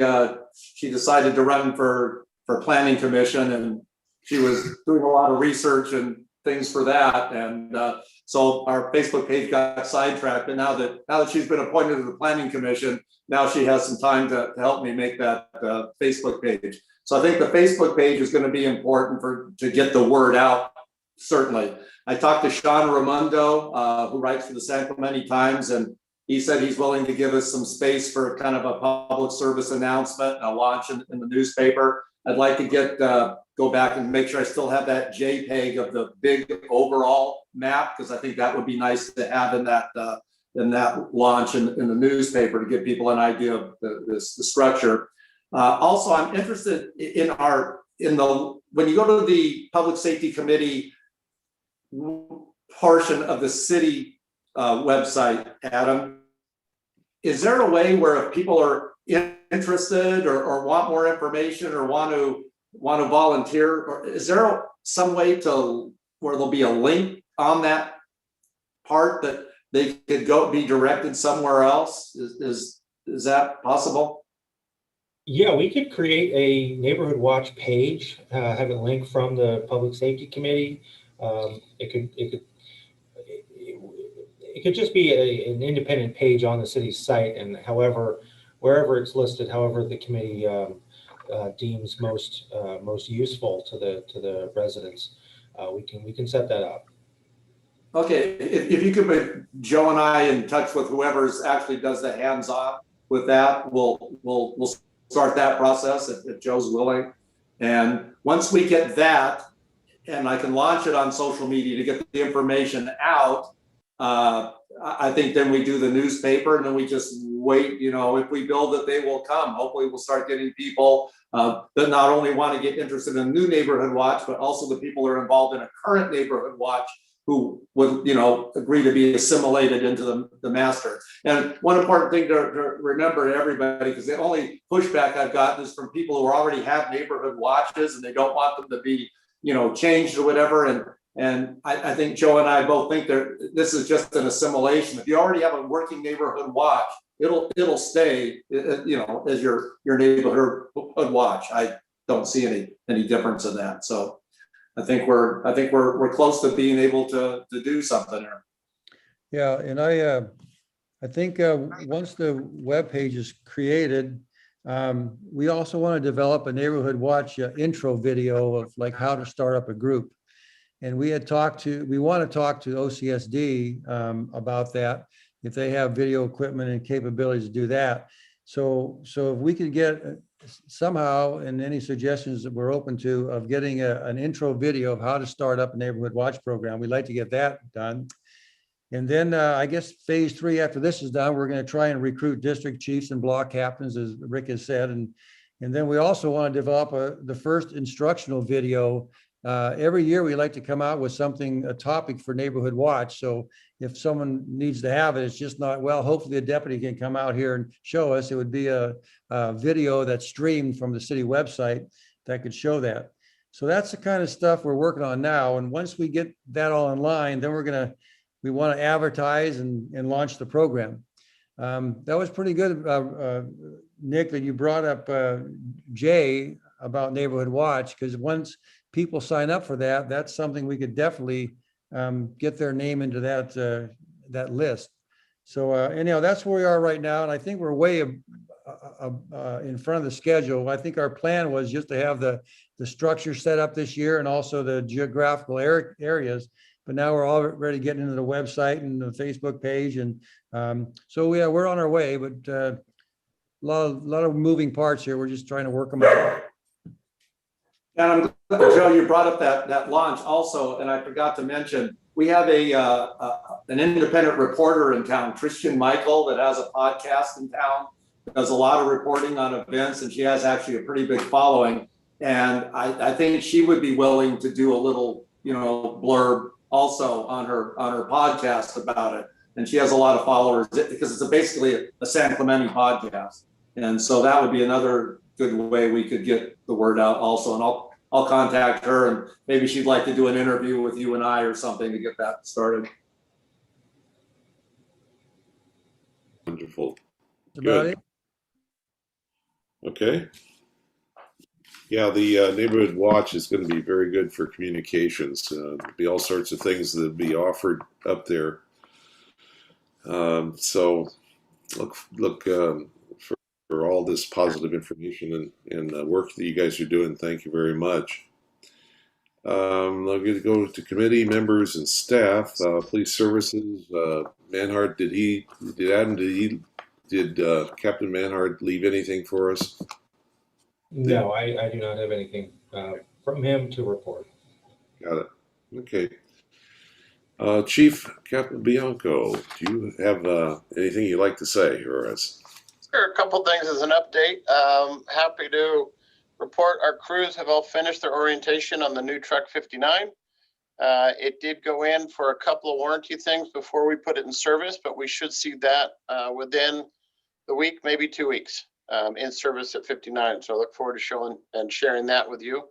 decided to run for planning commission, and she was doing a lot of research and things for that, and so our Facebook page got sidetracked. And now that she's been appointed to the planning commission, now she has some time to help me make that Facebook page. So I think the Facebook page is going to be important to get the word out. Certainly, I talked to Sean Raimondo, who writes for the San Clemente Times, and he said he's willing to give us some space for kind of a public service announcement and a launch in the newspaper. I'd like to go back and make sure I still have that JPEG of the big overall map, because I think that would be nice to have in that launch in the newspaper to give people an idea of the structure. Also, I'm interested when you go to the Public Safety Committee portion of the city website, Adam, is there a way where if people are interested or want more information or want to volunteer, or is there some way where there'll be a link on that part that they could be directed somewhere else? Is that possible? Yeah, we could create a neighborhood watch page, have a link from the Public Safety Committee. It could just be an independent page on the city's site, and wherever it's listed, however the committee deems most useful to the residents, we can set that up. Okay, if you could put Joe and I in touch with whoever's actually does the hands-on with that, we'll start that process if Joe's willing. And once we get that, and I can launch it on social media to get the information out, I think then we do the newspaper, and then we just wait. If we build it, they will come. Hopefully we'll start getting people that not only want to get interested in a new neighborhood watch, but also the people who are involved in a current neighborhood watch who would, agree to be assimilated into the master. And one important thing to remember to everybody, because the only pushback I've gotten is from people who already have neighborhood watches and they don't want them to be, changed or whatever. And I think Joe and I both think this is just an assimilation. If you already have a working neighborhood watch, it'll stay, as your neighborhood watch. I don't see any difference in that. So I think we're close to being able to do something there. Yeah, and I think once the web page is created, we also want to develop a neighborhood watch intro video of like how to start up a group. And we want to talk to OCSD about that, if they have video equipment and capabilities to do that. So if we could get somehow, and any suggestions that we're open to, of getting an intro video of how to start up a neighborhood watch program, we'd like to get that done. And then I guess phase 3 after this is done, we're going to try and recruit district chiefs and block captains, as Rick has said. And then we also want to develop the first instructional video. Every year we like to come out with a topic for neighborhood watch. So if someone needs to have it, it's just not, well, hopefully a deputy can come out here and show us. It would be a video that's streamed from the city website that could show that. So that's the kind of stuff we're working on now. And once we get that all in line, then we want to advertise and launch the program. That was pretty good, Nick, that you brought up Jay about Neighborhood Watch, because once people sign up for that, that's something we could definitely get their name into that list. So anyhow, that's where we are right now. And I think we're way in front of the schedule. I think our plan was just to have the structure set up this year and also the geographical areas. But now we're already getting into the website and the Facebook page. And so yeah, we're on our way, but a lot of moving parts here. We're just trying to work them out. And I'm glad, Joe, you brought up that launch also, and I forgot to mention, we have an independent reporter in town, Christian Michael, that has a podcast in town, does a lot of reporting on events, and she has actually a pretty big following. And I think she would be willing to do a little, blurb also on her podcast about it. And she has a lot of followers because it's basically a San Clemente podcast. And so that would be another good way we could get the word out also. And I'll contact her, and maybe she'd like to do an interview with you and I or something to get that started. Wonderful. That's about Good. it. Okay. Yeah, the neighborhood watch is going to be very good for communications. Be all sorts of things that be offered up there. So look for all this positive information and work that you guys are doing. Thank you very much. I'm going to go to committee members and staff. Police services. Manhart, did Captain Manhart leave anything for us? No, I do not have anything from him to report. Got it. Okay. Chief Captain Bianco, do you have anything you'd like to say for us? Sure, a couple things as an update. Happy to report our crews have all finished their orientation on the new truck 59. It did go in for a couple of warranty things before we put it in service, but we should see that within the week, maybe 2 weeks, in service at 59. So I look forward to showing and sharing that with you.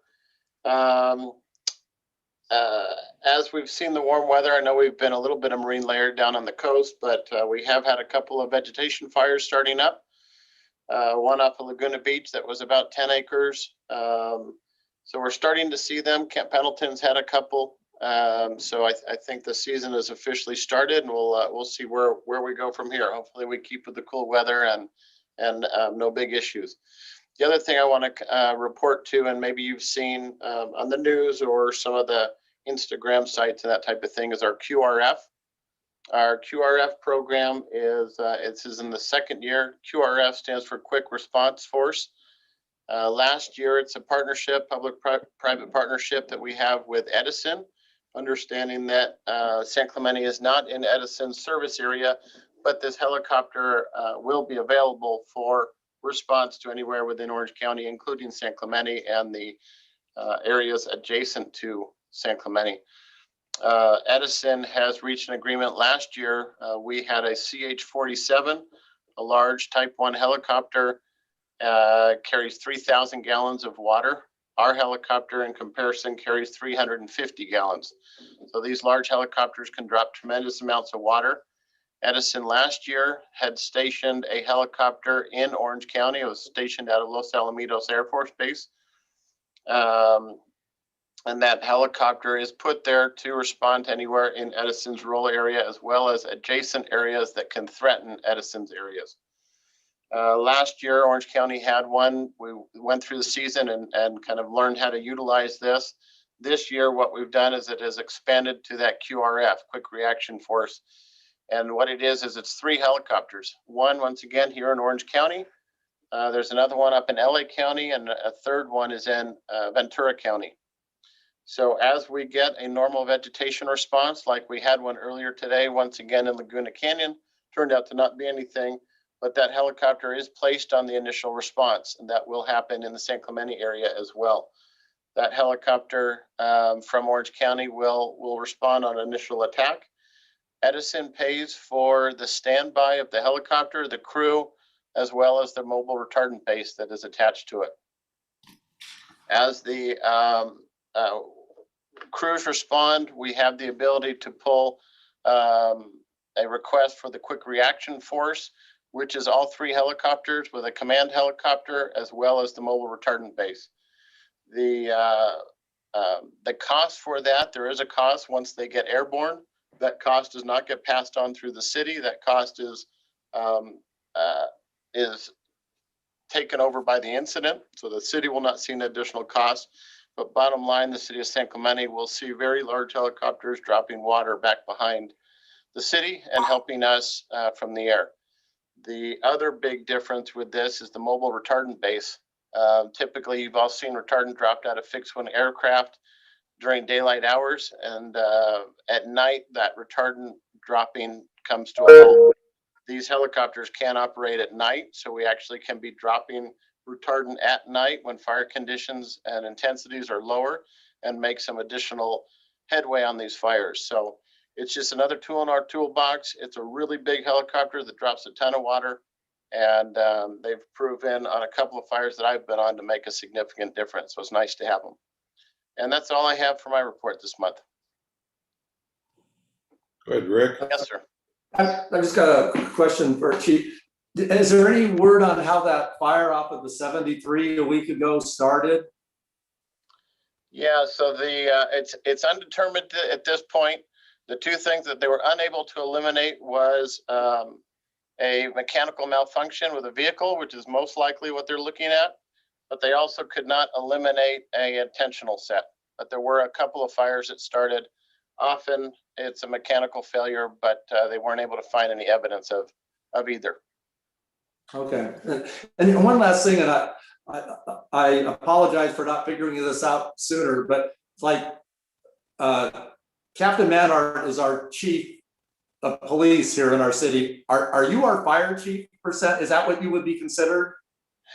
As we've seen the warm weather, I know we've been a little bit of marine layered down on the coast, but we have had a couple of vegetation fires starting up. One off of Laguna Beach that was about 10 acres. So we're starting to see them. Camp Pendleton's had a couple. So I think the season has officially started, and we'll see where we go from here. Hopefully we keep with the cool weather and no big issues. The other thing I want to report to, and maybe you've seen on the news or some of the Instagram sites and that type of thing, is our QRF. Our QRF program is in the second year. QRF stands for Quick Response Force. Last year, it's a partnership, public-private partnership that we have with Edison, understanding that San Clemente is not in Edison's service area, but this helicopter will be available for response to anywhere within Orange County, including San Clemente and the areas adjacent to San Clemente. Edison has reached an agreement last year. We had a CH-47, a large Type 1 helicopter, carries 3,000 gallons of water. Our helicopter, in comparison, carries 350 gallons. So these large helicopters can drop tremendous amounts of water. Edison last year had stationed a helicopter in Orange County. It was stationed out of Los Alamitos Air Force Base. And that helicopter is put there to respond to anywhere in Edison's rural area, as well as adjacent areas that can threaten Edison's areas. Last year, Orange County had one. We went through the season and kind of learned how to utilize this. This year, what we've done is it has expanded to that QRF, Quick Reaction Force. And what it is it's 3 helicopters. One, once again, here in Orange County. There's another one up in LA County, and a third one is in Ventura County. So as we get a normal vegetation response, like we had one earlier today, once again in Laguna Canyon, turned out to not be anything, but that helicopter is placed on the initial response, and that will happen in the San Clemente area as well. That helicopter from Orange County will respond on initial attack. Edison pays for the standby of the helicopter, the crew, as well as the mobile retardant base that is attached to it. As the crews respond, we have the ability to pull a request for the Quick Reaction Force, which is all 3 helicopters with a command helicopter as well as the mobile retardant base. The cost for that, there is a cost once they get airborne. That cost does not get passed on through the city. That cost is taken over by the incident. So the city will not see an additional cost. But bottom line, the city of San Clemente will see very large helicopters dropping water back behind the city and helping us from the air. The other big difference with this is the mobile retardant base. Typically, you've all seen retardant dropped out of fixed-wing aircraft during daylight hours, and at night, that retardant dropping comes to a halt. These helicopters can't operate at night, so we actually can be dropping retardant at night when fire conditions and intensities are lower and make some additional headway on these fires. So it's just another tool in our toolbox. It's a really big helicopter that drops a ton of water, and they've proven on a couple of fires that I've been on to make a significant difference. So it's nice to have them. And that's all I have for my report this month. Go ahead, Rick. Yes, sir. I just got a question for Chief. Is there any word on how that fire off of the 73 a week ago started? Yeah, so it's undetermined at this point. The two things that they were unable to eliminate was a mechanical malfunction with a vehicle, which is most likely what they're looking at, but they also could not eliminate a intentional set. But there were a couple of fires that started. Often it's a mechanical failure, but they weren't able to find any evidence of either. Okay, and one last thing, and I apologize for not figuring this out sooner, but it's like Captain Manhart is our chief of police here in our city. Are you our fire chief %? Is that what you would be considered?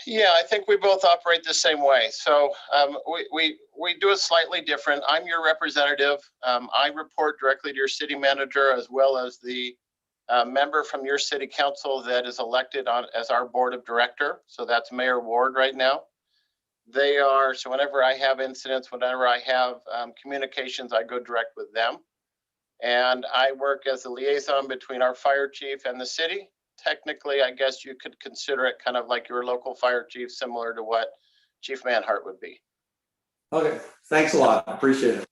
Yeah, I think we both operate the same way. So we do it slightly different. I'm your representative. I report directly to your city manager, as well as the member from your city council that is elected on as our board of director. So that's Mayor Ward right now. They are, so whenever I have incidents, whenever I have communications, I go direct with them. And I work as a liaison between our fire chief and the city. Technically, I guess you could consider it kind of like your local fire chief, similar to what Chief Manhart would be. Okay, thanks a lot. Appreciate it.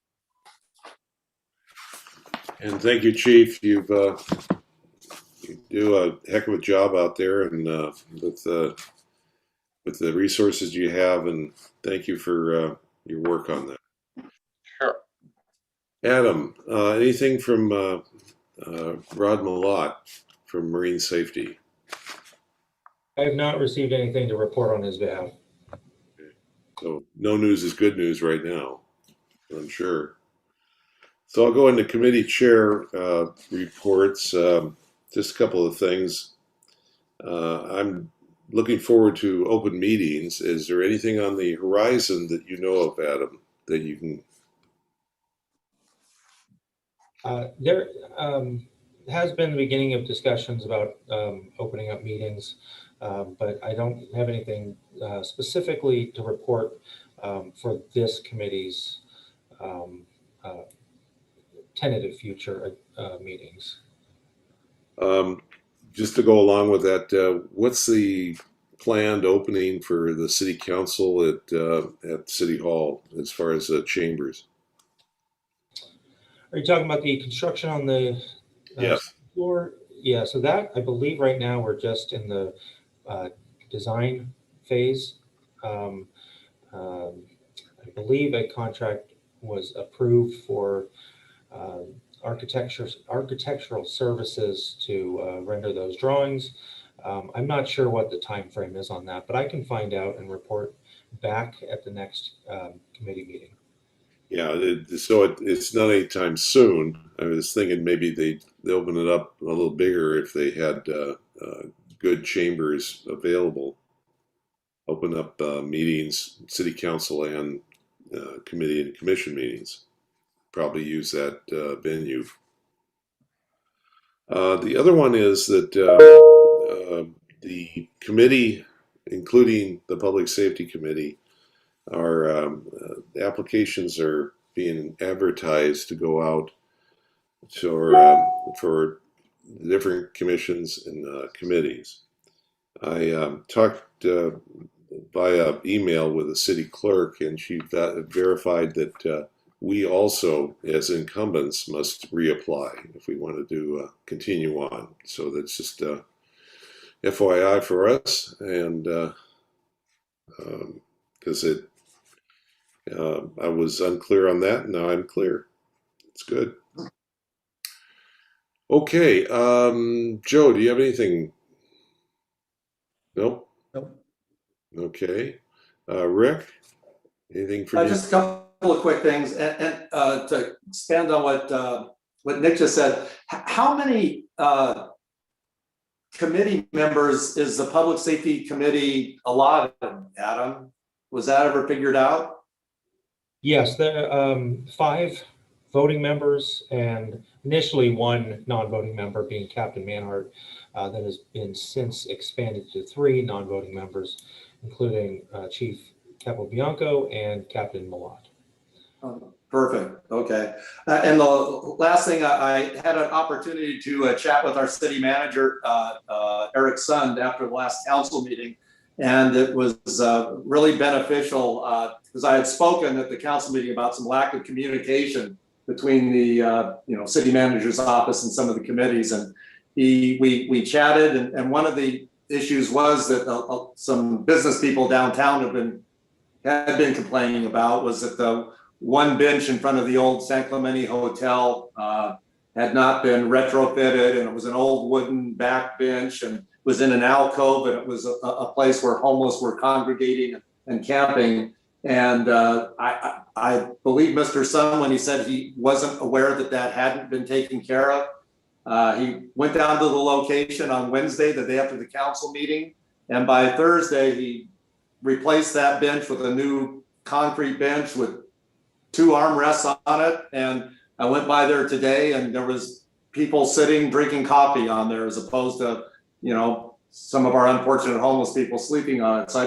And thank you, Chief. You do a heck of a job out there, and with the resources you have, and thank you for your work on that. Sure. Adam, anything from Rod Malott from Marine Safety? I have not received anything to report on his behalf. So no news is good news right now, I'm sure. So I'll go into committee chair reports. Just a couple of things. I'm looking forward to open meetings. Is there anything on the horizon that you know of, Adam, that you can? There has been the beginning of discussions about opening up meetings, but I don't have anything specifically to report for this committee's tentative future meetings. Just to go along with that, what's the planned opening for the city council at City Hall as far as chambers? Are you talking about the construction on the Yes. floor? Yeah, so that, I believe right now we're just in the design phase. I believe a contract was approved for architectural services to render those drawings. I'm not sure what the time frame is on that, but I can find out and report back at the next committee meeting. Yeah, so it's not anytime soon. I was thinking maybe they open it up a little bigger if they had good chambers available. Open up meetings, city council and committee and commission meetings. Probably use that venue. The other one is that the committee, including the Public Safety Committee, our applications are being advertised to go out for different commissions and committees. I talked via email with the city clerk, and she verified that we also, as incumbents, must reapply if we want to continue on. So that's just FYI for us, and because I was unclear on that, now I'm clear. It's good. Okay, Joe, do you have anything? Nope. Nope. Okay. Rick, anything for you? Just a couple of quick things, and to expand on what Nick just said. How many committee members is the Public Safety Committee allotted, Adam? Was that ever figured out? Yes, there are 5 voting members and initially 1 non-voting member being Captain Manhart. That has been since expanded to 3 non-voting members, including Chief Capobianco and Captain Malott. Oh, perfect. Okay. And the last thing, I had an opportunity to chat with our city manager, Eric Sund, after the last council meeting. And it was really beneficial because I had spoken at the council meeting about some lack of communication between the city manager's office and some of the committees. And we chatted, and one of the issues was that some business people downtown had been complaining about was that the one bench in front of the old San Clemente Hotel had not been retrofitted, and it was an old wooden back bench and was in an alcove, and it was a place where homeless were congregating and camping. And I believe Mr. Sun when he said he wasn't aware that hadn't been taken care of. He went down to the location on Wednesday, the day after the council meeting, and by Thursday he replaced that bench with a new concrete bench with 2 armrests on it. And I went by there today, and there was people sitting drinking coffee on there, as opposed to some of our unfortunate homeless people sleeping on it. So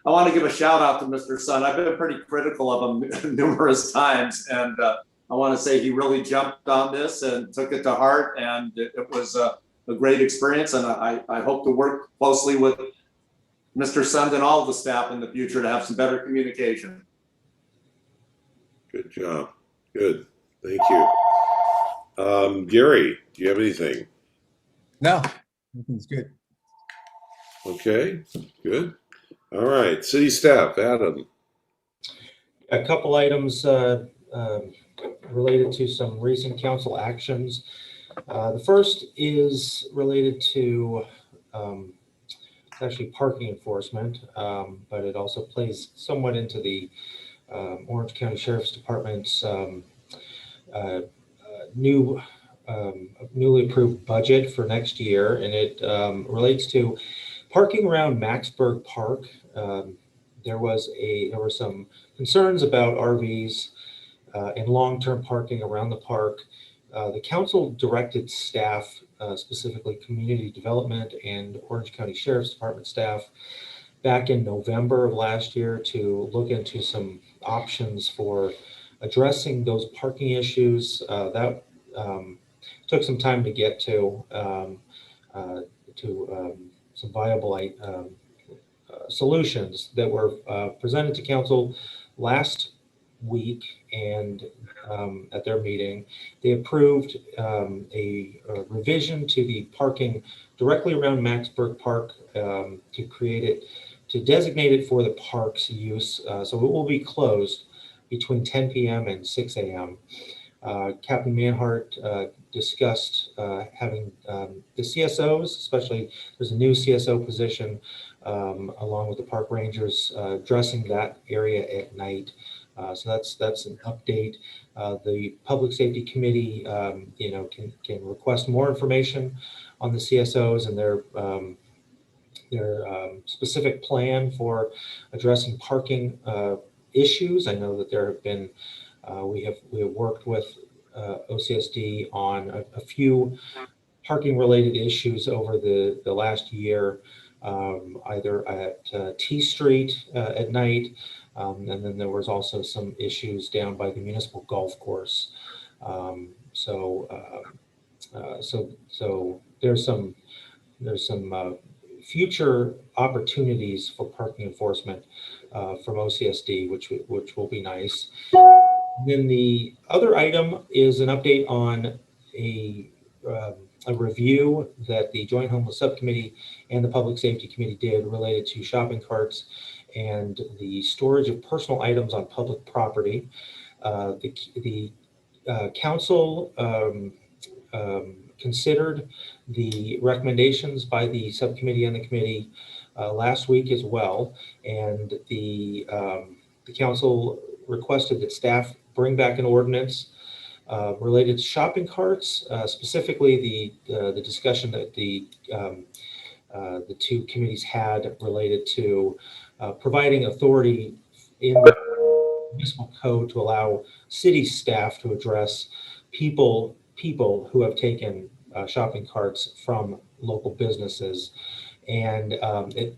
I want to give a shout out to Mr. Sun. I've been pretty critical of him numerous times, and I want to say he really jumped on this and took it to heart, and it was a great experience. And I hope to work closely with Mr. Sun and all of the staff in the future to have some better communication. Good job. Good. Thank you. Gary, do you have anything? No, everything's good. Okay, good. All right, city staff, Adam. A couple items related to some recent council actions. The first is related to actually parking enforcement, but it also plays somewhat into the Orange County Sheriff's Department's newly approved budget for next year, and it relates to parking around Maxburg Park. There were some concerns about RVs and long-term parking around the park. The council directed staff, specifically community development and Orange County Sheriff's Department staff, back in November of last year to look into some options for addressing those parking issues. That took some time to get to some viable solutions that were presented to council last week, and at their meeting, they approved a revision to the parking directly around Maxburg Park to designate it for the park's use. So it will be closed between 10 p.m. and 6 a.m. Captain Manhart discussed having the CSOs, especially there's a new CSO position, along with the park rangers, addressing that area at night. So that's an update. The Public Safety Committee, can request more information on the CSOs and their specific plan for addressing parking issues. I know that there have been we have worked with OCSD on a few parking related issues over the last year, either at T Street at night, and then there was also some issues down by the municipal golf course. So there's some future opportunities for parking enforcement from OCSD, which will be nice. And then the other item is an update on a review that the Joint Homeless Subcommittee and the Public Safety Committee did related to shopping carts and the storage of personal items on public property. The council considered the recommendations by the subcommittee and the committee last week as well, and the council requested that staff bring back an ordinance related to shopping carts, specifically the discussion that the two committees had related to providing authority in the municipal code to allow city staff to address people who have taken shopping carts from local businesses. And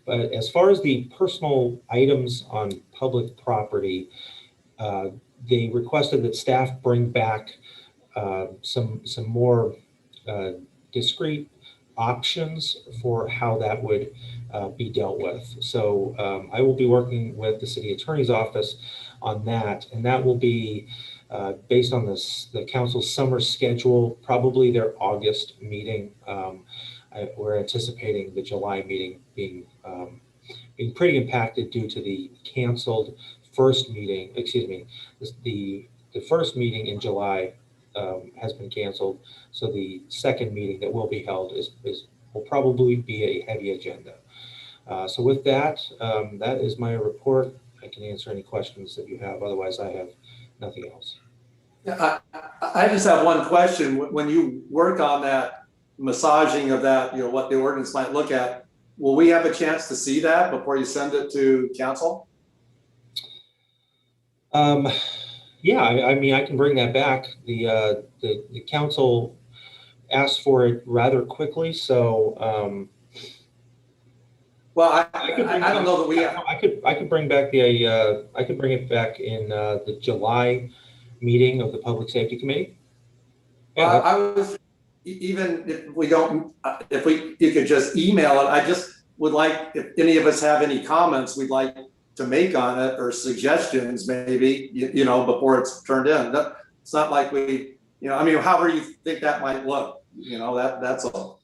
as far as the personal items on public property, they requested that staff bring back some more discrete options for how that would be dealt with. So I will be working with the city attorney's office on that, and that will be based on the council's summer schedule, probably their August meeting. We're anticipating the July meeting being pretty impacted due to the canceled first meeting. Excuse me, the first meeting in July has been canceled, so the second meeting that will be held will probably be a heavy agenda. So with that, that is my report. I can answer any questions that you have. Otherwise, I have nothing else. Yeah, I just have one question. When you work on that massaging of that, what the ordinance might look at, will we have a chance to see that before you send it to council? Yeah, I mean, I can bring that back. The council asked for it rather quickly, so well, I don't know that we have. I could bring back I could bring it back in the July meeting of the Public Safety Committee. Yeah. I was, even if we don't, you could just email it. I just would like, if any of us have any comments we'd like to make on it or suggestions, maybe, before it's turned in. It's not like we, I mean, however you think that might look, that's all.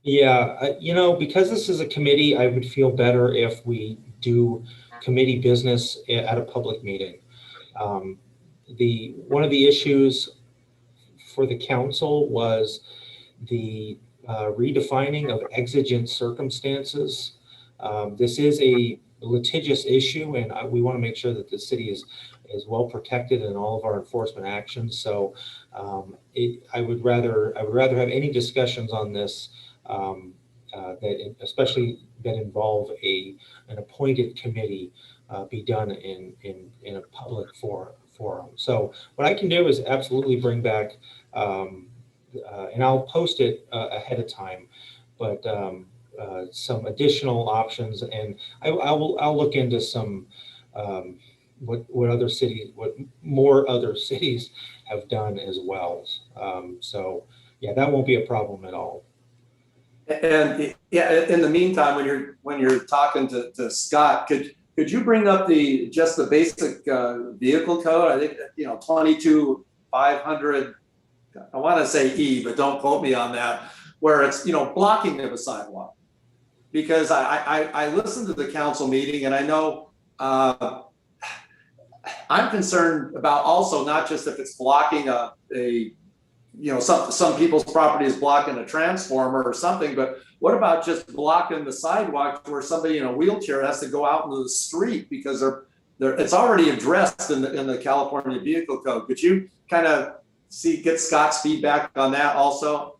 Yeah, because this is a committee, I would feel better if we do committee business at a public meeting. One of the issues for the council was the redefining of exigent circumstances. This is a litigious issue, and we want to make sure that the city is well protected in all of our enforcement actions. So I would rather have any discussions on this especially that involve an appointed committee be done in a public forum. So what I can do is absolutely bring back, and I'll post it ahead of time, but some additional options, and I'll look into some what more other cities have done as well. So yeah, that won't be a problem at all. And yeah, in the meantime, when you're talking to Scott, could you bring up just the basic vehicle code? I think 22,500. I want to say E, but don't quote me on that. Where it's blocking of a sidewalk, because I listened to the council meeting, and I know I'm concerned about also not just if it's blocking some people's property is blocking a transformer or something, but what about just blocking the sidewalk where somebody in a wheelchair has to go out into the street because it's already addressed in the California Vehicle Code? Could you kind of get Scott's feedback on that also?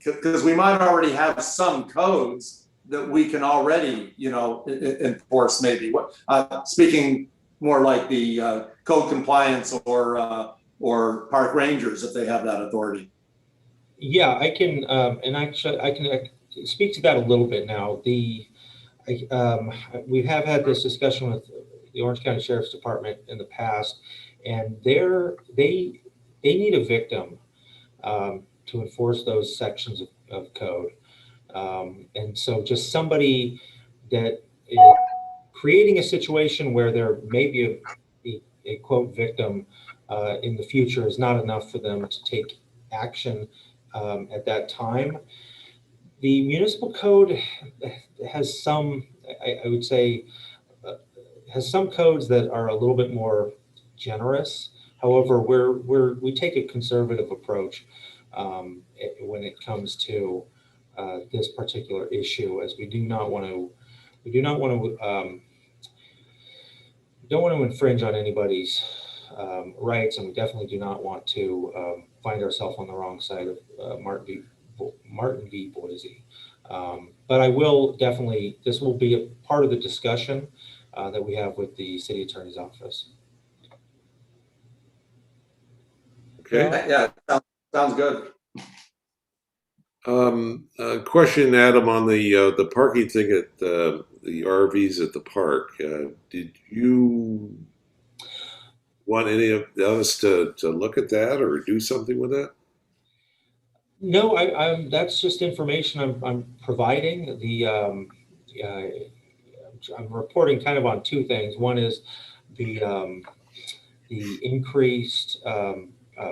Because we might already have some codes that we can already enforce, maybe. Speaking more like the code compliance or park rangers, if they have that authority. Yeah, I can, and actually I can speak to that a little bit now. We have had this discussion with the Orange County Sheriff's Department in the past, and they need a victim to enforce those sections of code. And so just somebody that is creating a situation where there may be a quote victim in the future is not enough for them to take action at that time. The municipal code has some, I would say, has some codes that are a little bit more generous. However, we take a conservative approach when it comes to this particular issue, as we do not want to we do not want to, don't want to infringe on anybody's rights, and we definitely do not want to find ourselves on the wrong side of Martin v. Boise. But I will definitely, this will be a part of the discussion that we have with the city attorney's office. Okay. Yeah, sounds good. Question, Adam, on the parking thing at the RVs at the park. Did you want any of us to look at that or do something with that? No, that's just information I'm providing. I'm reporting kind of on two things. One is the increased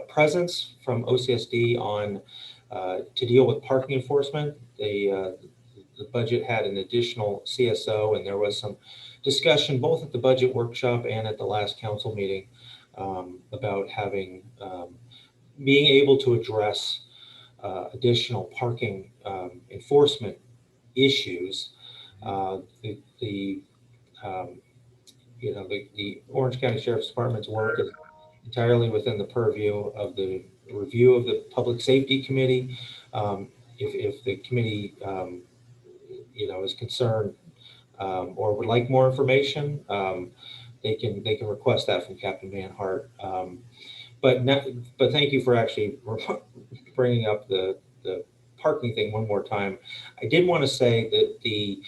presence from OCSD on to deal with parking enforcement. The budget had an additional CSO, and there was some discussion both at the budget workshop and at the last council meeting about having being able to address additional parking enforcement issues. The Orange County Sheriff's Department's work is entirely within the purview of the review of the Public Safety Committee. If the committee, is concerned or would like more information, they can request that from Captain Manhart. But thank you for actually bringing up the parking thing one more time. I did want to say that the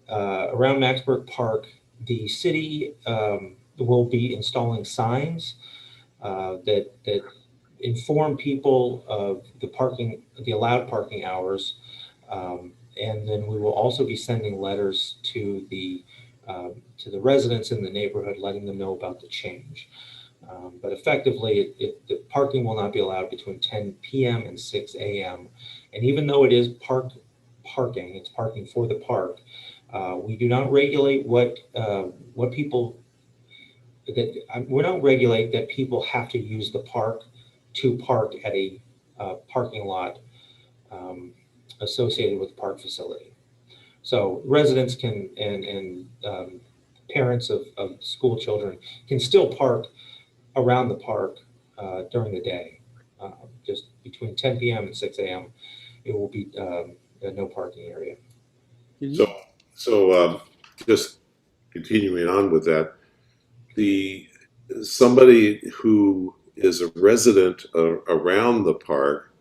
around Maxburg Park, the city will be installing signs that inform people of the allowed parking hours, and then we will also be sending letters to the residents in the neighborhood, letting them know about the change. But effectively, the parking will not be allowed between 10 p.m. and 6 a.m. And even though it is parking, it's parking for the park. We do not regulate what people. We don't regulate that people have to use the park to park at a parking lot associated with the park facility. So residents can and parents of school children can still park around the park during the day. Just between 10 p.m. and 6 a.m. it will be a no parking area. So just continuing on with that, somebody who is a resident around the park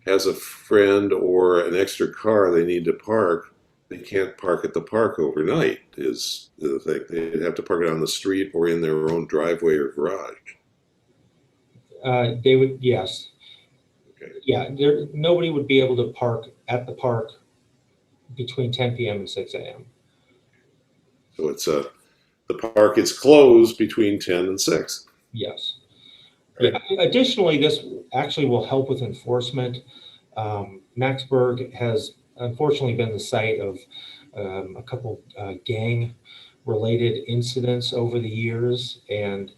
has a friend or an extra car they need to park. They can't park at the park overnight is the thing. They'd have to park it on the street or in their own driveway or garage. They would, yes. Okay. Yeah, nobody would be able to park at the park between 10 p.m. and 6 a.m. So it's the park is closed between 10 and 6. Yes. Right. Yeah. Additionally, this actually will help with enforcement. Maxburg has unfortunately been the site of a couple gang-related incidents over the years, and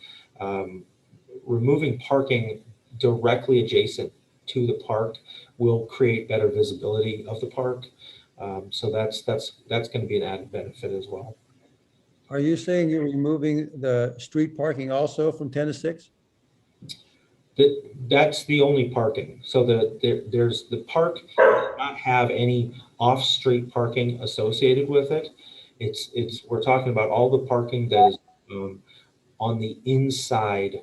removing parking directly adjacent to the park will create better visibility of the park. So that's going to be an added benefit as well. Are you saying you're removing the street parking also from 10 to 6? That's the only parking. So there's the park does not have any off-street parking associated with it. We're talking about all the parking that is on the inside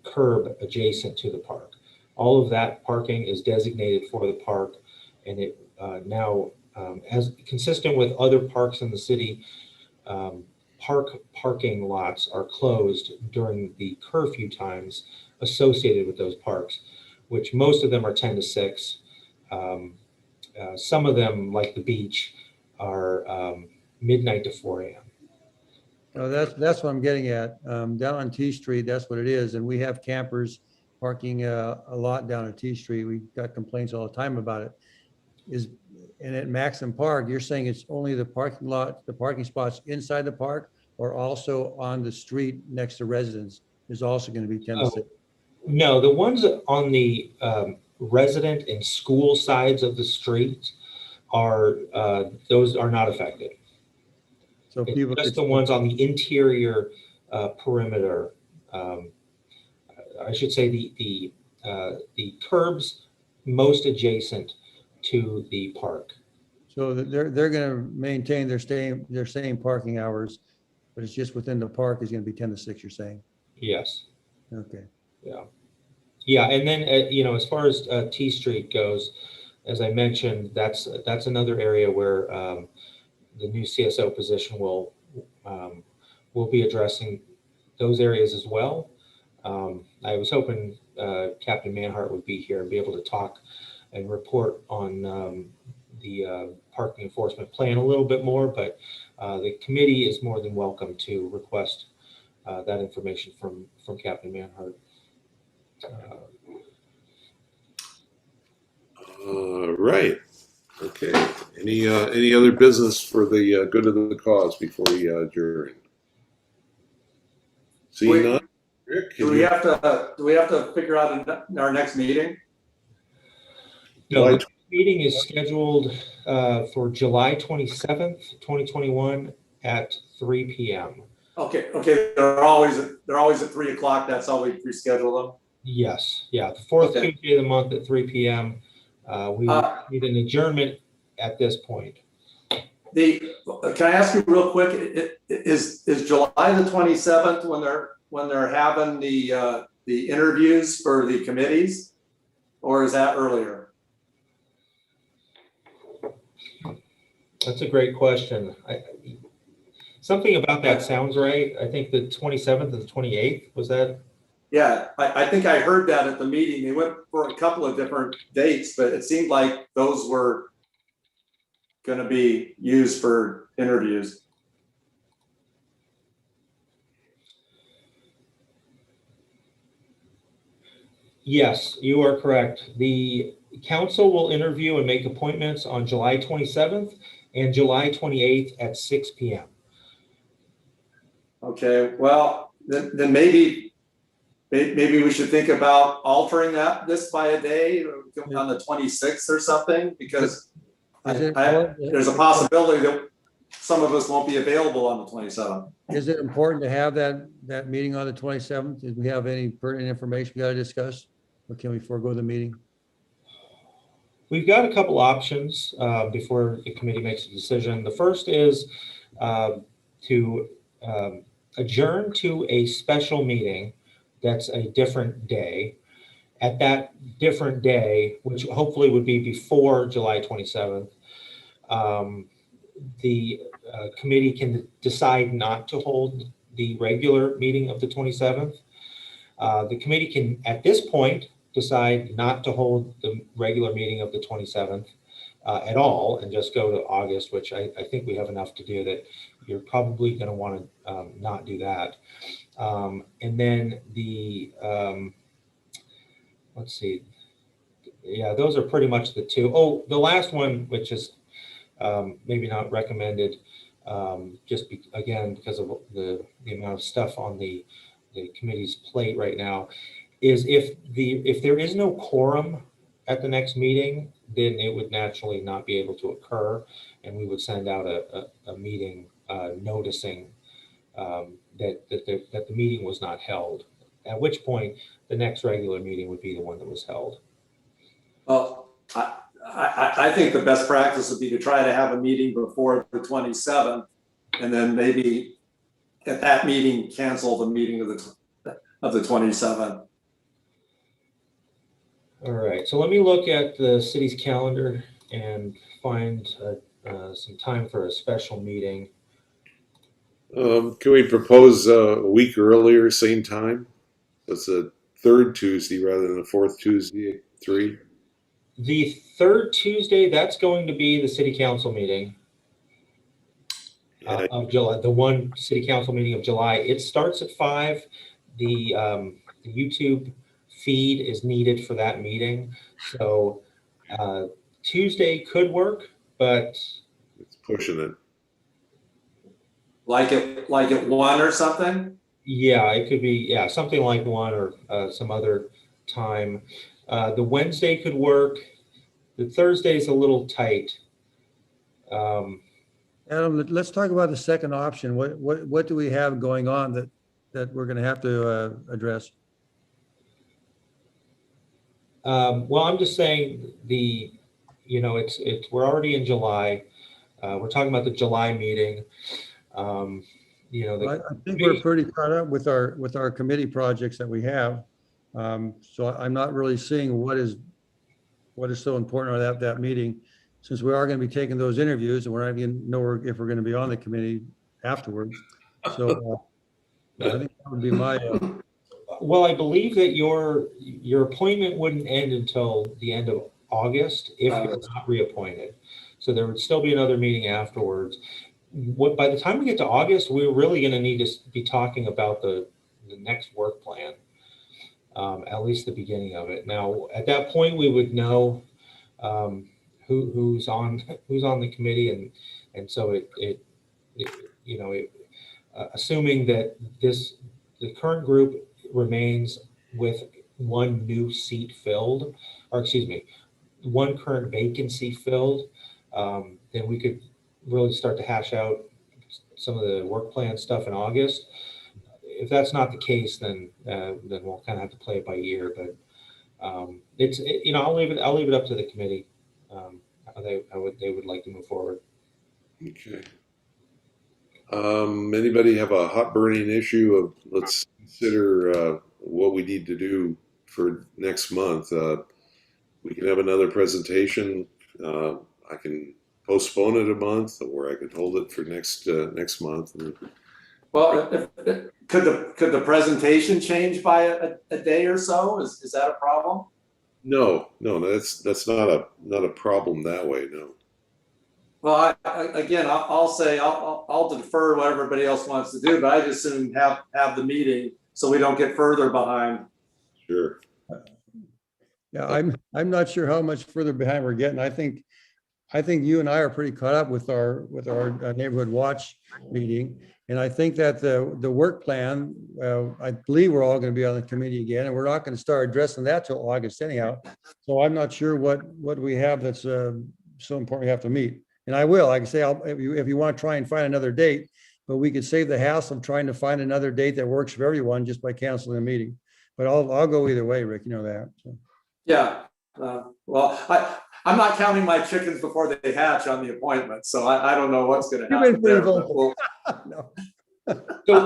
curb adjacent to the park. All of that parking is designated for the park, and it now, as consistent with other parks in the city, parking lots are closed during the curfew times associated with those parks, which most of them are 10 to 6. Some of them, like the beach, are midnight to 4 a.m. Oh, that's what I'm getting at. Down on T Street, that's what it is. And we have campers parking a lot down at T Street. We got complaints all the time about it. And at Maxim Park, you're saying it's only the parking lot, the parking spots inside the park, or also on the street next to residents is also going to be 10 to 6? No, the ones on the resident and school sides of the street are those are not affected. So It's people just could, the ones on the interior perimeter. I should say the curbs most adjacent to the park. so they're going to maintain their same parking hours, but it's just within the park is going to be 10 to 6, you're saying? Yes. Okay. Yeah. Yeah. And then, as far as T Street goes, as I mentioned, that's another area where the new CSO position will be addressing those areas as well. I was hoping Captain Manhart would be here and be able to talk and report on the parking enforcement plan a little bit more, but the committee is more than welcome to request that information from Captain Manhart. Right. Okay. Any other business for the good of the cause before we adjourn? Seeing none. Rick, Do we have to figure out our next meeting? No, July the meeting is scheduled for July 27th, 2021 at 3 p.m. Okay, they're always at 3:00. That's how we reschedule them. Yes, yeah, the fourth Okay. Tuesday of the month at 3 p.m. We need an adjournment at this point. Can I ask you real quick? Is July the 27th when they're having the interviews for the committees, or is that earlier? That's a great question. Something about that sounds right. I think the 27th and the 28th, was that? Yeah, I think I heard that at the meeting. They went for a couple of different dates, but it seemed like those were going to be used for interviews. Yes, you are correct. The council will interview and make appointments on July 27th and July 28th at 6 p.m. Okay, well, then maybe we should think about altering this by a day on the 26th or something, because there's a possibility that some of us won't be available on the 27th. Is it important to have that meeting on the 27th? Did we have any pertinent information we got to discuss? Or can we forego the meeting? We've got a couple options before the committee makes a decision. The first is to adjourn to a special meeting that's a different day. At that different day, which hopefully would be before July 27th, the committee can decide not to hold the regular meeting of the 27th. The committee can, at this point, decide not to hold the regular meeting of the 27th at all and just go to August, which I think we have enough to do that you're probably going to want to not do that. And then let's see. Yeah, those are pretty much the two. Oh, the last one, which is maybe not recommended, again, because of the amount of stuff on the committee's plate right now, is if there is no quorum at the next meeting, then it would naturally not be able to occur, and we would send out a meeting noticing that the meeting was not held, at which point the next regular meeting would be the one that was held. Well, I think the best practice would be to try to have a meeting before the 27th, and then maybe at that meeting cancel the meeting of the 27th. All right, so let me look at the city's calendar and find some time for a special meeting. Can we propose a week earlier, same time? That's a third Tuesday rather than the fourth Tuesday at 3. The third Tuesday, that's going to be the city council meeting of July, the one city council meeting of July. It starts at 5. The YouTube feed is needed for that meeting. So Tuesday could work, but It's pushing it. Like at 1 or something? yeah, it could be, something like 1 or some other time. The Wednesday could work. The Thursday is a little tight. Adam, let's talk about the second option. What do we have going on that we're going to have to address? Well, I'm just saying we're already in July. We're talking about the July meeting. I think we're pretty caught up with our committee projects that we have. So I'm not really seeing what is so important about that meeting, since we are going to be taking those interviews and we're not even know if we're going to be on the committee afterwards. So I think that would be my. Well, I believe that your appointment wouldn't end until the end of August if you're not reappointed. So there would still be another meeting afterwards. By the time we get to August, we're really going to need to be talking about the next work plan, at least the beginning of it. Now, at that point, we would know who's on the committee, and so assuming that the current group remains with one new seat filled, or excuse me, one current vacancy filled, then we could really start to hash out some of the work plan stuff in August. If that's not the case, then we'll kind of have to play it by ear. But I'll leave it up to the committee. How they would like to move forward. Okay. Anybody have a hot burning issue of let's consider what we need to do for next month? We can have another presentation. I can postpone it a month, or I could hold it for next month. Well, could the presentation change by a day or so? Is that a problem? No, that's not a problem that way. No. Well, I'll say I'll defer what everybody else wants to do, but I just soon have the meeting so we don't get further behind. Sure. Yeah, I'm not sure how much further behind we're getting. I think you and I are pretty caught up with our neighborhood watch meeting, and I think that the work plan, I believe we're all going to be on the committee again, and we're not going to start addressing that till August anyhow. So I'm not sure what we have that's so important we have to meet. And I will, like I say, if you want to try and find another date, but we could save the hassle of trying to find another date that works for everyone just by canceling a meeting. But I'll go either way, Rick. You know that. So. Yeah. Well, I'm not counting my chickens before they hatch on the appointment, so I don't know what's going to happen there. No. So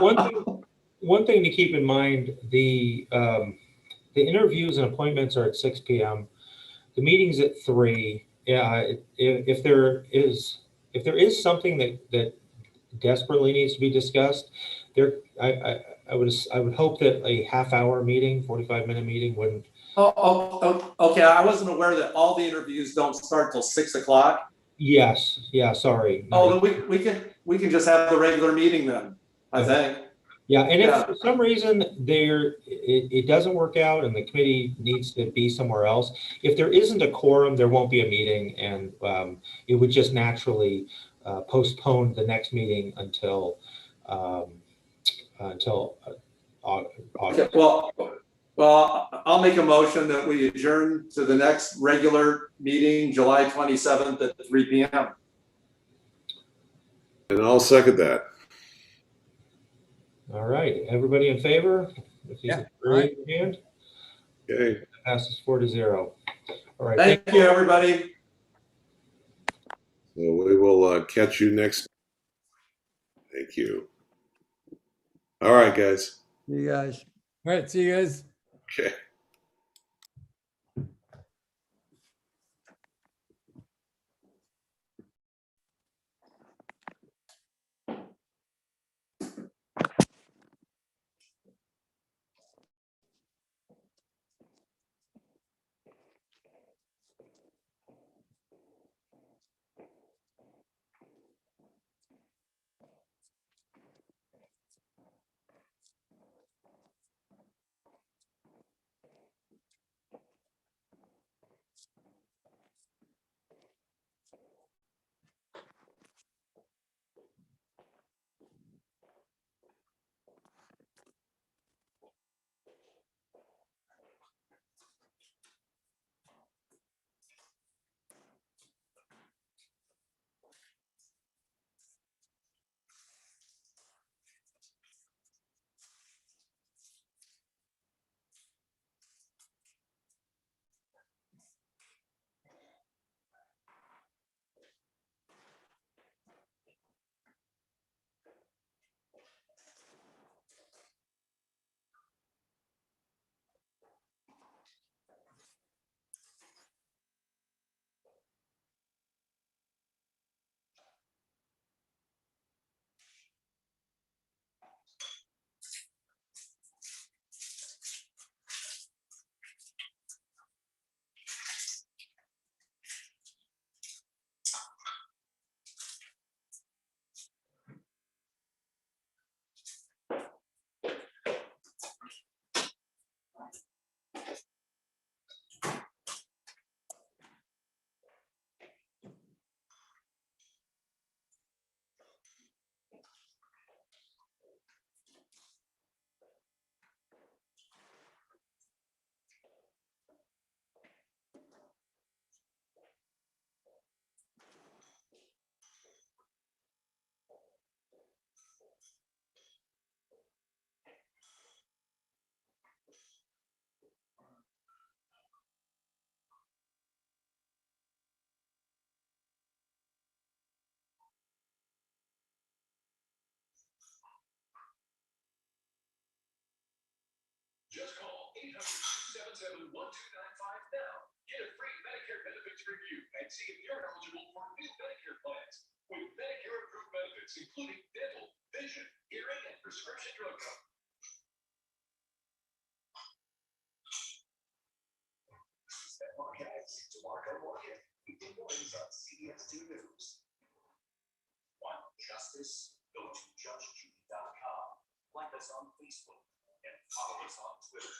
one thing to keep in mind: the interviews and appointments are at 6 p.m. The meeting's at 3. Yeah, if there is something that desperately needs to be discussed, I would hope that a half-hour meeting, 45-minute meeting wouldn't. Oh, okay. I wasn't aware that all the interviews don't start till 6 o'clock. Yes. Yeah. Sorry. Oh, then we can just have the regular meeting then, I think. Yeah, and if for some reason it doesn't work out and the committee needs to be somewhere else, if there isn't a quorum, there won't be a meeting, and it would just naturally postpone the next meeting until August. Okay, well, I'll make a motion that we adjourn to the next regular meeting, July 27th at 3 p.m. And I'll second that. All right, everybody in favor? If you raise your hand. Okay. Passes 4-0. All right. Thank you, everybody. So we will catch you next. Thank you. All right, guys. You guys. All right, see you guys. Okay. 800-277-1295 now. Get a free Medicare benefits review and see if you're eligible for new Medicare plans. With Medicare approved benefits, including dental, vision, hearing, and prescription drug coverage. To Marco Morgan, weekday mornings on CBS2 News. Want justice? Go to judgejudy.com. Like us on Facebook and follow us on Twitter.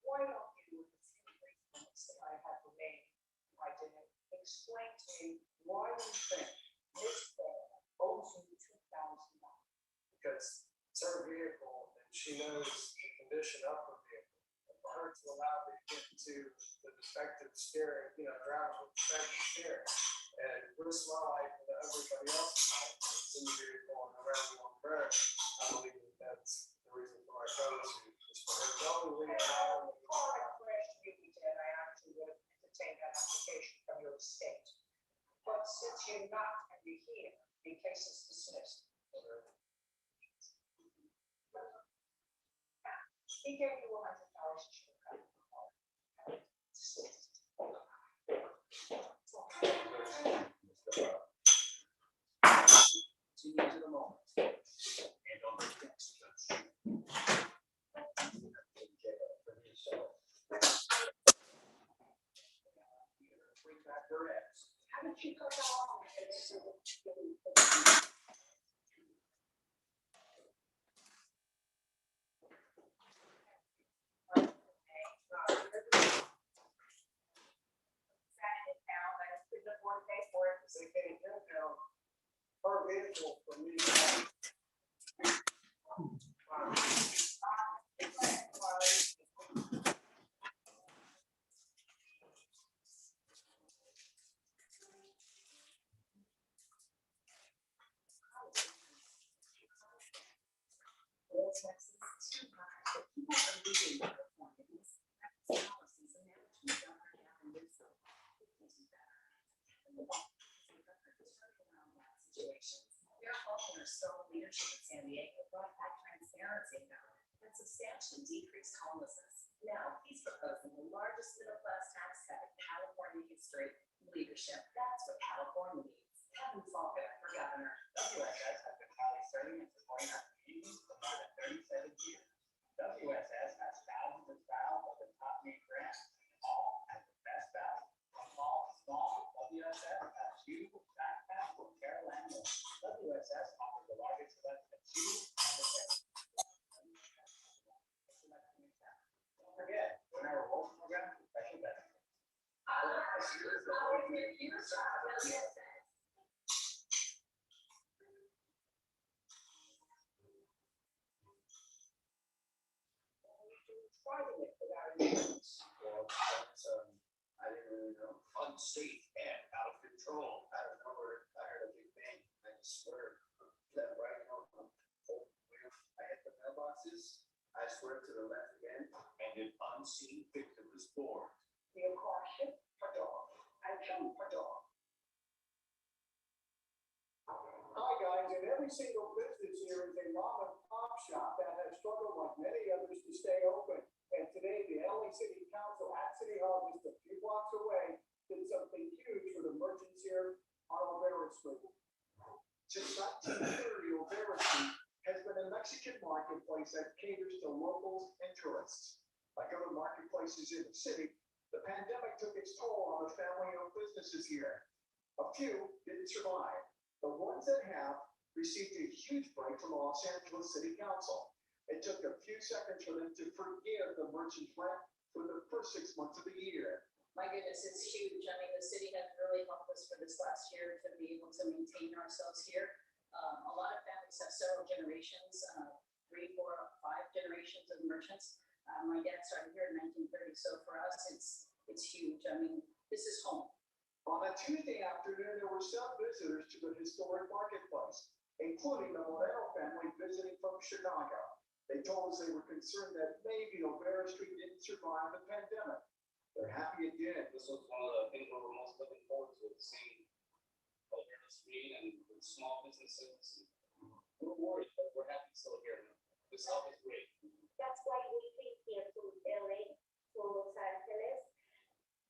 Why don't you, with the few brief minutes that I have remaining, I didn't explain to me why you think this man owes you $2,000? Because it's her vehicle and she knows the condition of her vehicle. And for her to allow me to get into the defective steering, driving with defective steering and risk my life and everybody else's life that's in the vehicle and around me on the road, I believe that's the reason for my cover suit. Is for her knowingly allowing me to Before I crashed you, I actually would entertain that application from your estate. But since you're not and you're here, the case is dismissed. He gave you $100 to your credit. See you in a moment. And on the next judge. Bring back her ex. How did you go down? They can't get down her vehicle for me. Leadership in San Diego brought back transparency and substantially decreased homelessness. Now he's proposing the largest middle-class tax cut in California history. Leadership, that's what California needs. Kevin Falcon for governor. WSS has been highly serving and supporting our communities for more than 37 years. WSS has thousands of styles of the top name brands, all at the best value. From small, WSS has shoes, backpacks, or caravan. WSS offers the largest selection of shoes and accessories. Don't forget, when our rewards program is special benefits. I didn't really know. Unsafe and out of control. I don't know where I heard a big bang. I just swear that right now, I hit the mailboxes. I swear to the left again. And an unseen victim is born. Your car hit a dog. I killed a dog. Hi guys, and every single business here is a mom and pop shop that has struggled like many others to stay open. And today, the LA City Council at City Hall, just a few blocks away, did something huge for the merchants here on Olvera Street. Since 1930, Olvera Street has been a Mexican marketplace that caters to locals and tourists. Like other marketplaces in the city, the pandemic took its toll on the family-owned businesses here. A few didn't survive. The ones that have received a huge break from the Los Angeles City Council. It took a few seconds for them to forgive the merchants' rent for the first 6 months of the year. My goodness, it's huge. I mean, the city has really helped us for this last year to be able to maintain ourselves here. A lot of families have several generations, 3, 4, 5 generations of merchants. My dad started here in 1930, so for us, it's huge. I mean, this is home. On a Tuesday afternoon, there were some visitors to the historic marketplace, including the Moreno family visiting from Chicago. They told us they were concerned that maybe Olvera Street didn't survive the pandemic. They're happy it did. This was one of the things we were most looking forward to, seeing Olvera Street and small businesses. We're worried, but we're happy still here. This help is great. That's why we came here to LA, to Los Angeles,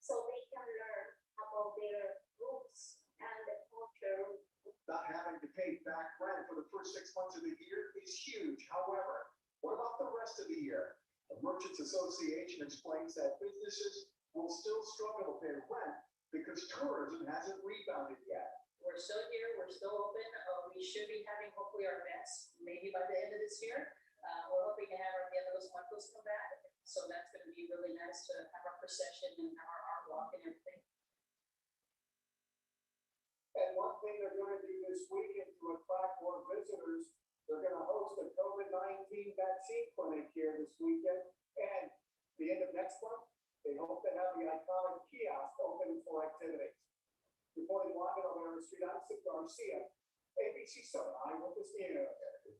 so they can learn about their roots and the culture. Not having to pay back rent for the first 6 months of the year is huge. However, what about the rest of the year? The Merchants Association explains that businesses will still struggle to pay rent because tourism hasn't rebounded yet. We're still here, we're still open. We should be having hopefully our events maybe by the end of this year. We're hoping to have our Dia de los Muertos come back. So that's going to be really nice to have our procession and have our art walk and everything. And one thing they're going to do this weekend to attract more visitors, they're going to host a COVID-19 vaccine clinic here this weekend. And the end of next month, they hope to have the iconic kiosk open for activities. Reporting live on O'Leary Street, I'm Sid Garcia, ABC 7 Eyewitness News.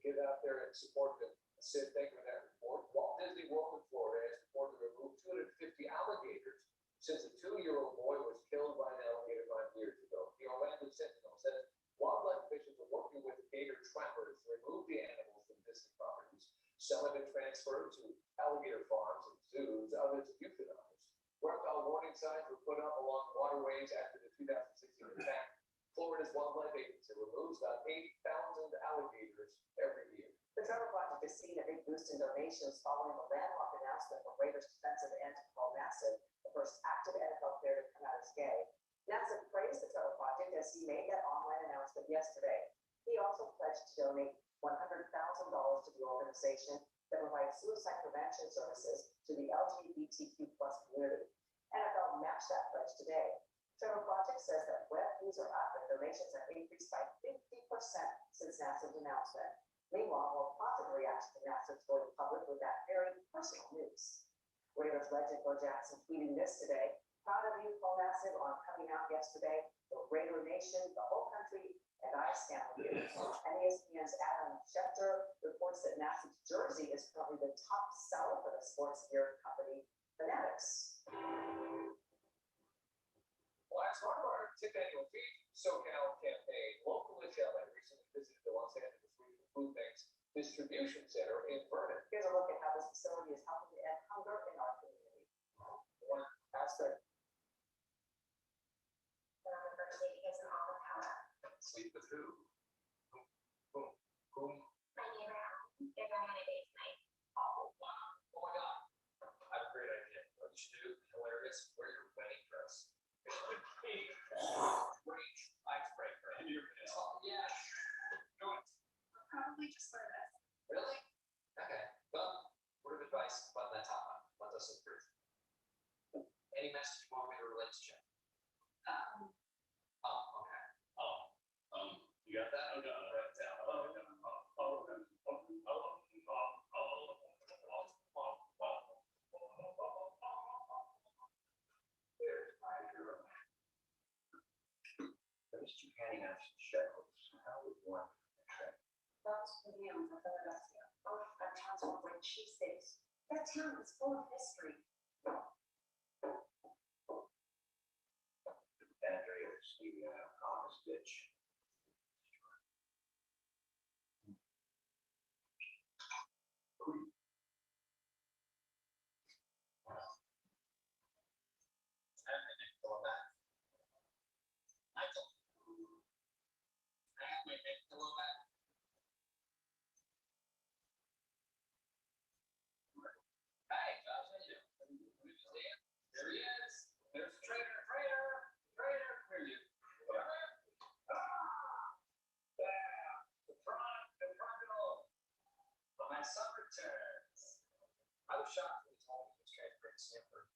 Get out there and support them. Sid, thank you for that report. Walt Disney World in Florida has reported to remove 250 alligators since a 2-year-old boy was killed by an alligator 5 years ago. The Orlando Sentinel says wildlife officials are working with gator trappers to remove the animals from Disney properties. Some have been transferred to alligator farms and zoos, others euthanized. Reptile warning signs were put up along waterways after the 2016 attack. Florida's wildlife agency removes about 8,000 alligators every year. The Trevor Project has seen a big boost in donations following the landmark announcement from Raiders defensive end Paul Nassib, the first active NFL player to come out as gay. Nassib praised the Trevor Project as he made that online announcement yesterday. He also pledged to donate $100,000 to the organization that provides suicide prevention services to the LGBTQ+ community. NFL matched that pledge today. Trevor Project says that web user app and donations have increased by 50% since Nassib's announcement. Meanwhile, more positive reaction to Nassib's going public with that very personal news. Raiders legend Bo Jackson tweeting this today. Proud of you, Paul Nassib, on coming out yesterday. The Raider Nation, the whole country, and I stand with you. And ESPN's Adam Schefter reports that Nassib's jersey is currently the top seller for the sports gear company Fanatics. Last Hardware 10th annual Feed SoCal campaign. Local LA recently visited the Los Angeles Regional Food Bank's distribution center in Vernon. Here's a look at how this facility is helping to end hunger in our community. One aspect. Sleep with who? Whom? My neighbor, they're going on a date tonight. Oh, wow. Oh my God. I have a great idea. What you should do, hilarious, wear your wedding dress. Great icebreaker. Oh, yeah. Do it. Probably just for this. Really? Okay. Well, word of advice about that topic. Let us improve. Any message you want me to relate to Jim? Oh, okay. You got that? Okay, I'll write it down. There's my hero. Those two handing out shadows. How would one check? Those museums of Philadelphia, both are towns where great cheesesteaks. That town is full of history. Andreas, the honest bitch. Hey, Josh, how you doing? There he is. There's the trader. Where are you? The crocodile. But my son returns. I was shocked when he told me he was transferring to Stanford.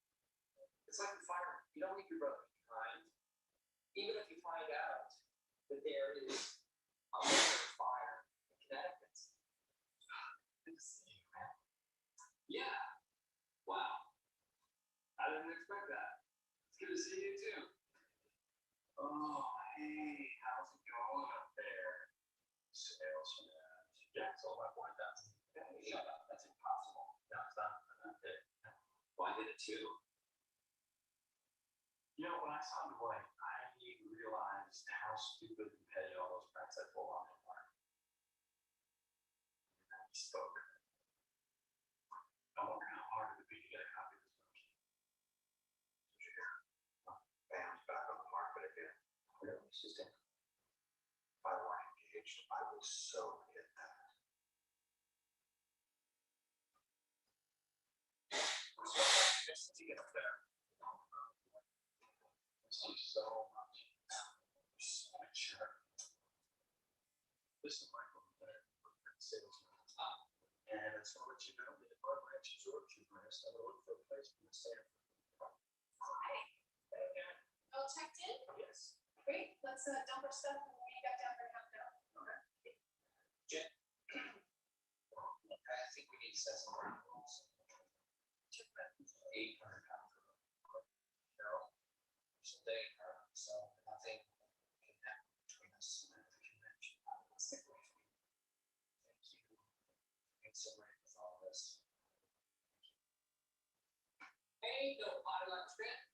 It's like the fire. You don't leave your brother behind. Even if you find out that there is a fire in Connecticut. Good to see you, man. Yeah. Wow. I didn't expect that. It's good to see you too. Oh, hey, how's it going up there? Salesman. Yeah, sold my 4,000. Shut up. That's impossible. No, it's not. Well, I did it too. You know, when I saw Dwight, I realized how stupid and petty all those pranks I pulled on him are. And then he spoke. assistant. If I weren't engaged, I would so get that. Just to get up there. See so much. So sure. This is Michael, salesman. And it's for what you know, the branch is orchard grass. I look for a place in the sand. All checked in? Yes. Great, let's dump our stuff and we got down there and help out. Okay. Jen. I think we need to set some ground rules. 800 pounds. Carol. Today, so nothing can happen between us and the convention. Stick with me. Thank you. Thanks so much for all this. Hey, no, I like that.